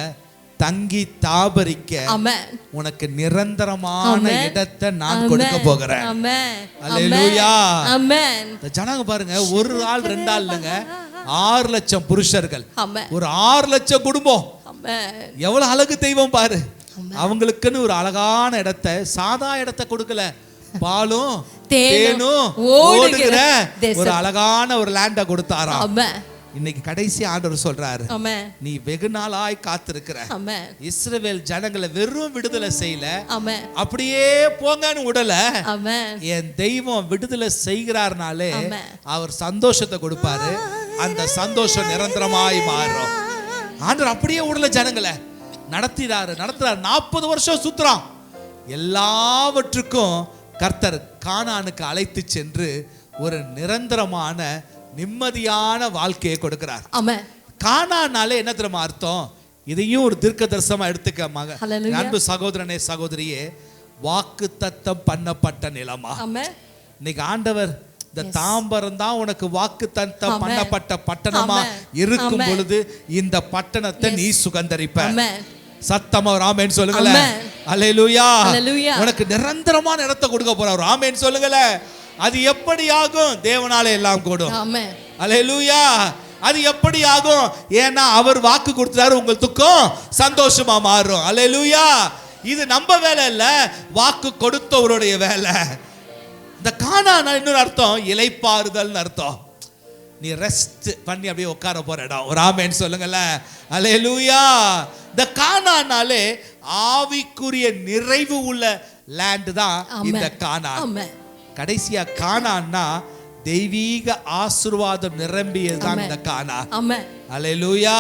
தங்கி தாபரிக்க ஆமென். உனக்கு நிரந்தரமான ஆமென். இடத்தை நான் கொடுக்க போகிறேன். ஆமென். அல்லேலூயா. ஆமென். இந்த ஜனங்க பாருங்க, ஒரு ஆள் 2 ஆள் இல்லைங்க, 6 லட்சம் புருஷர்கள், ஆமென். ஒரு 6 லட்சம் குடும்பம். ஆமென். எவ்வளவு அழகு தெய்வம் பாரு. அவங்களுக்குன்னு ஒரு அழகான இடத்தை, சாதா இடத்தை கொடுக்கல, பாலும் தேனும் ஓடுகிற ஒரு அழகான ஒரு லேண்ட கொடுத்தாராம். ஆமென். இன்னைக்கு கடைசி ஆண்டவர் சொல்றாரு, ஆமென். நீ வெகு நாளாய் காத்திருக்கிற ஆமென். இஸ்ரவேல் ஜனங்களை வெறும் விடுதலை செய்யல, ஆமென். அப்படியே போங்கன்னு விடல. ஆமென். என் தெய்வம் விடுதலை செய்கிறார்னாலே ஆமென். அவர் சந்தோஷத்தை கொடுப்பாரு. அந்த சந்தோஷம் நிரந்தரமாய் மாறும். ஆண்டவர் அப்படியே விடல, ஜனங்களை நடத்துறாரு. 40 வருஷம் சுத்துறான். எல்லாவற்றுக்கும் கர்த்தர் கானானுக்கு அழைத்து சென்று ஒரு நிரந்தரமான நிம்மதியான வாழ்க்கையை கொடுக்கிறார். ஆமென். கானானாலே என்ன தெரியுமா அர்த்தம்? இதையும் ஒரு தீர்க்க தரிசனமா எடுத்துக்க மக ஹல்லேலூயா. அன்பு சகோதரனே சகோதரியே, வாக்குத்தத்தம் பண்ணப்பட்ட நிலமா. ஆமென். இன்னைக்கு ஆண்டவர் இந்த தாம்பரம் தான் உனக்கு வாக்குத்தத்தம் ஆமென். பண்ணப்பட்ட பட்டணமா இருக்கும் ஆமென். பொழுது இந்த பட்டணத்தை நீ சுகந்தரிப்ப. ஆமென். சத்தமா ஒரு ஆமென் சொல்லுங்களேன். ஆமென். அல்லேலூயா. அல்லேலூயா. உனக்கு நிரந்தரமான இடத்தை கொடுக்க போறார். ஆமென் சொல்லுங்களேன். அது எப்படி ஆகும்? தேவனாலே எல்லாம் கூடும். ஆமென். அல்லேலூயா. அது எப்படி ஆகும்? ஏன்னா அவர் வாக்கு கொடுத்தாரு, உங்கள் துக்கம் சந்தோஷமா மாறும். அல்லேலூயா. இது நம்ம வேலை இல்ல, வாக்கு கொடுத்தவருடைய வேலை. இந்த கானான் இன்னொரு அர்த்தம் இளைப்பாறுதல் அர்த்தம். நீ ரெஸ்ட் பண்ணி அப்படியே உட்கார போற இடம். ஒரு ஆமென் சொல்லுங்கல்ல. அல்லேலூயா. இந்த கானானாலே ஆவிக்குரிய நிறைவு உள்ள லேண்ட் தான் இந்த கானான். ஆமென். கடைசியா கானான்னா தெய்வீக ஆசீர்வாதம் நிரம்பியதுதான் இந்த கானான். ஆமென். அல்லேலூயா.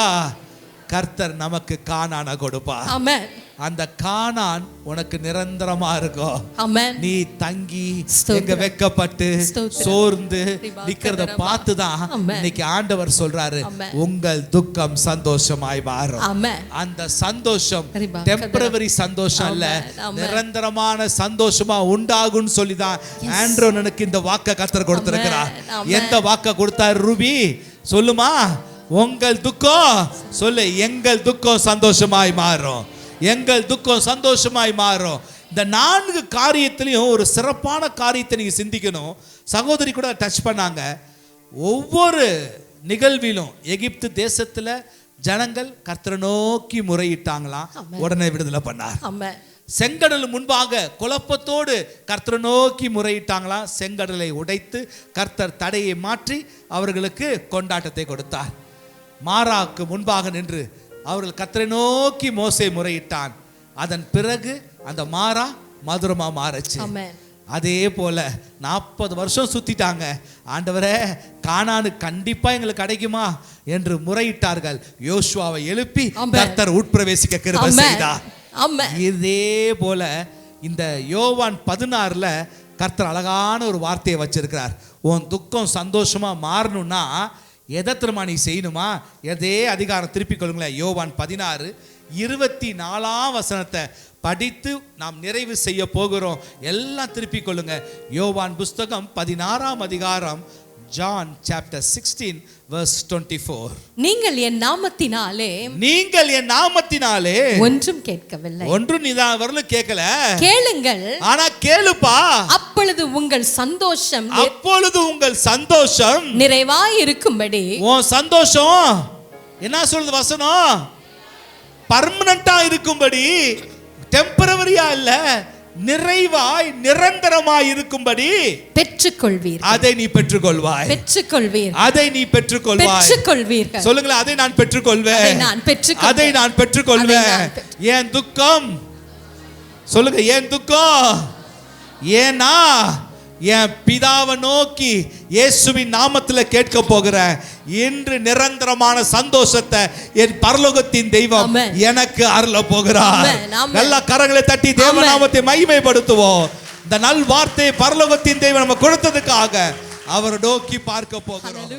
கர்த்தர் நமக்கு கானானை கொடுப்பார். ஆமென். அந்த கானான் உனக்கு நிரந்தரமா இருக்கும். ஆமென். நீ தங்கி ஸ்தோத்திரம். எங்க வெட்கப்பட்டு ஸ்தோத்திரம். சோர்ந்து ரிபா நிக்கிறத கதரபா. பார்த்து தான் ஆமென். இன்னைக்கு ஆண்டவர் சொல்றாரு, ஆமென். உங்கள் துக்கம் சந்தோஷமாய் மாறும். ஆமென். அந்த சந்தோஷம் ரிபா டெம்பரவரி சந்தோஷம் அல்ல, ஆமென். ஆமென். நிரந்தரமான சந்தோஷமா உண்டாகும்னு சொல்லிதான் ஆண்ட்ரோனுக்கு இந்த வாக்க கர்த்தர் கொடுத்திருக்கிறார். ஆமென். எந்த வாக்க கொடுத்தார் ரூபி? சொல்லுமா. உங்கள் துக்கம் சொல்லு, எங்கள் துக்கம் சந்தோஷமாய் மாறும். எங்கள் துக்கம் சந்தோஷமாய் மாறும். இந்த 4 காரியத்திலையும் ஒரு சிறப்பான காரியத்தை நீங்க சிந்திக்கணும். சகோதரி கூட டச் பண்ணாங்க. ஒவ்வொரு நிகழ்விலும் எகிப்து தேசத்துல ஜனங்கள் கர்த்தரை நோக்கி முறையிட்டாங்களாம், உடனே விடுதலை பண்ணார். ஆமென். செங்கடல் முன்பாக குழப்பத்தோடு கர்த்தரை நோக்கி முறையிட்டாங்களாம், செங்கடலை உடைத்து கர்த்தர் தடையை மாற்றி அவர்களுக்கு கொண்டாட்டத்தை கொடுத்தார். மாறாக்கு முன்பாக நின்று அவர்கள் கர்த்தரை நோக்கி மோசே முறையிட்டான். அதன் பிறகு அந்த மாறா மதுரமா மாறுச்சு. ஆமென். அதே போல 40 வருஷம் சுத்திட்டாங்க. ஆண்டவரே, கானானு கண்டிப்பா எங்களுக்கு கிடைக்குமா என்று முறையிட்டார்கள். யோசுவாவை எழுப்பி கர்த்தர் உட்பிரவேசிக்க கிருபை செய்தார். ஆமென். இதே போல இந்த யோவான் 16ல கர்த்தர் அழகான ஒரு வார்த்தையை வச்சிருக்கிறார். உன் துக்கம் சந்தோஷமா மாறணும்னா எதை திரும்ப நீ செய்யணுமா? எதே அதிகாரம் திருப்பிக் கொள்ளுங்களேன். யோவான் 16:24 படித்து நாம் நிறைவு செய்ய போகிறோம். எல்லாம் திருப்பிக் கொள்ளுங்க. யோவான் புஸ்தகம் 16 அதிகாரம் John chapter 16 verse 24. நீங்கள் என் நாமத்தினாலே நீங்கள் என் நாமத்தினாலே ஒன்றும் கேட்கவில்லை, ஒன்றும் நீ வரலும் கேட்கல, கேளுங்கள், ஆனா கேளுப்பா, அப்பொழுது உங்கள் சந்தோஷம் அப்பொழுது உங்கள் சந்தோஷம் நிறைவாய் இருக்கும்படி. உன் சந்தோஷம் என்ன சொல்றது வசனம்? பர்மனண்டா இருக்கும்படி, டெம்பரவரியா இல்ல, நிறைவாய் நிரந்தரமாய் இருக்கும்படி பெற்றுக்கொள்வீர். அதை நீ பெற்றுக்கொள்வாய். பெற்றுக்கொள்வீர். அதை நீ பெற்றுக்கொள்வாய். பெற்றுக்கொள்வீர்கள். சொல்லுங்களேன், அதை நான் பெற்றுக்கொள்வேன். அதை நான் பெற்றுக்கொள்வேன். அதை நான் பெற்றுக்கொள்வேன். ஏன் துக்கம்? சொல்லுங்க, ஏன் துக்கம்? ஏன்னா என் பிதாவை நோக்கி இயேசுவின் நாமத்தில் கேட்க போகிறேன். இன்று நிரந்தரமான சந்தோஷத்தை என் பரலோகத்தின் தெய்வம் எனக்கு அருள போகிறார். நல்ல கரங்களை தட்டி தேவ நாமத்தை மகிமைப்படுத்துவோம். இந்த நல் வார்த்தையை பரலோகத்தின் தெய்வம் நம்ம கொடுத்ததுக்காக அவரை நோக்கி பார்க்க போகிறோம்.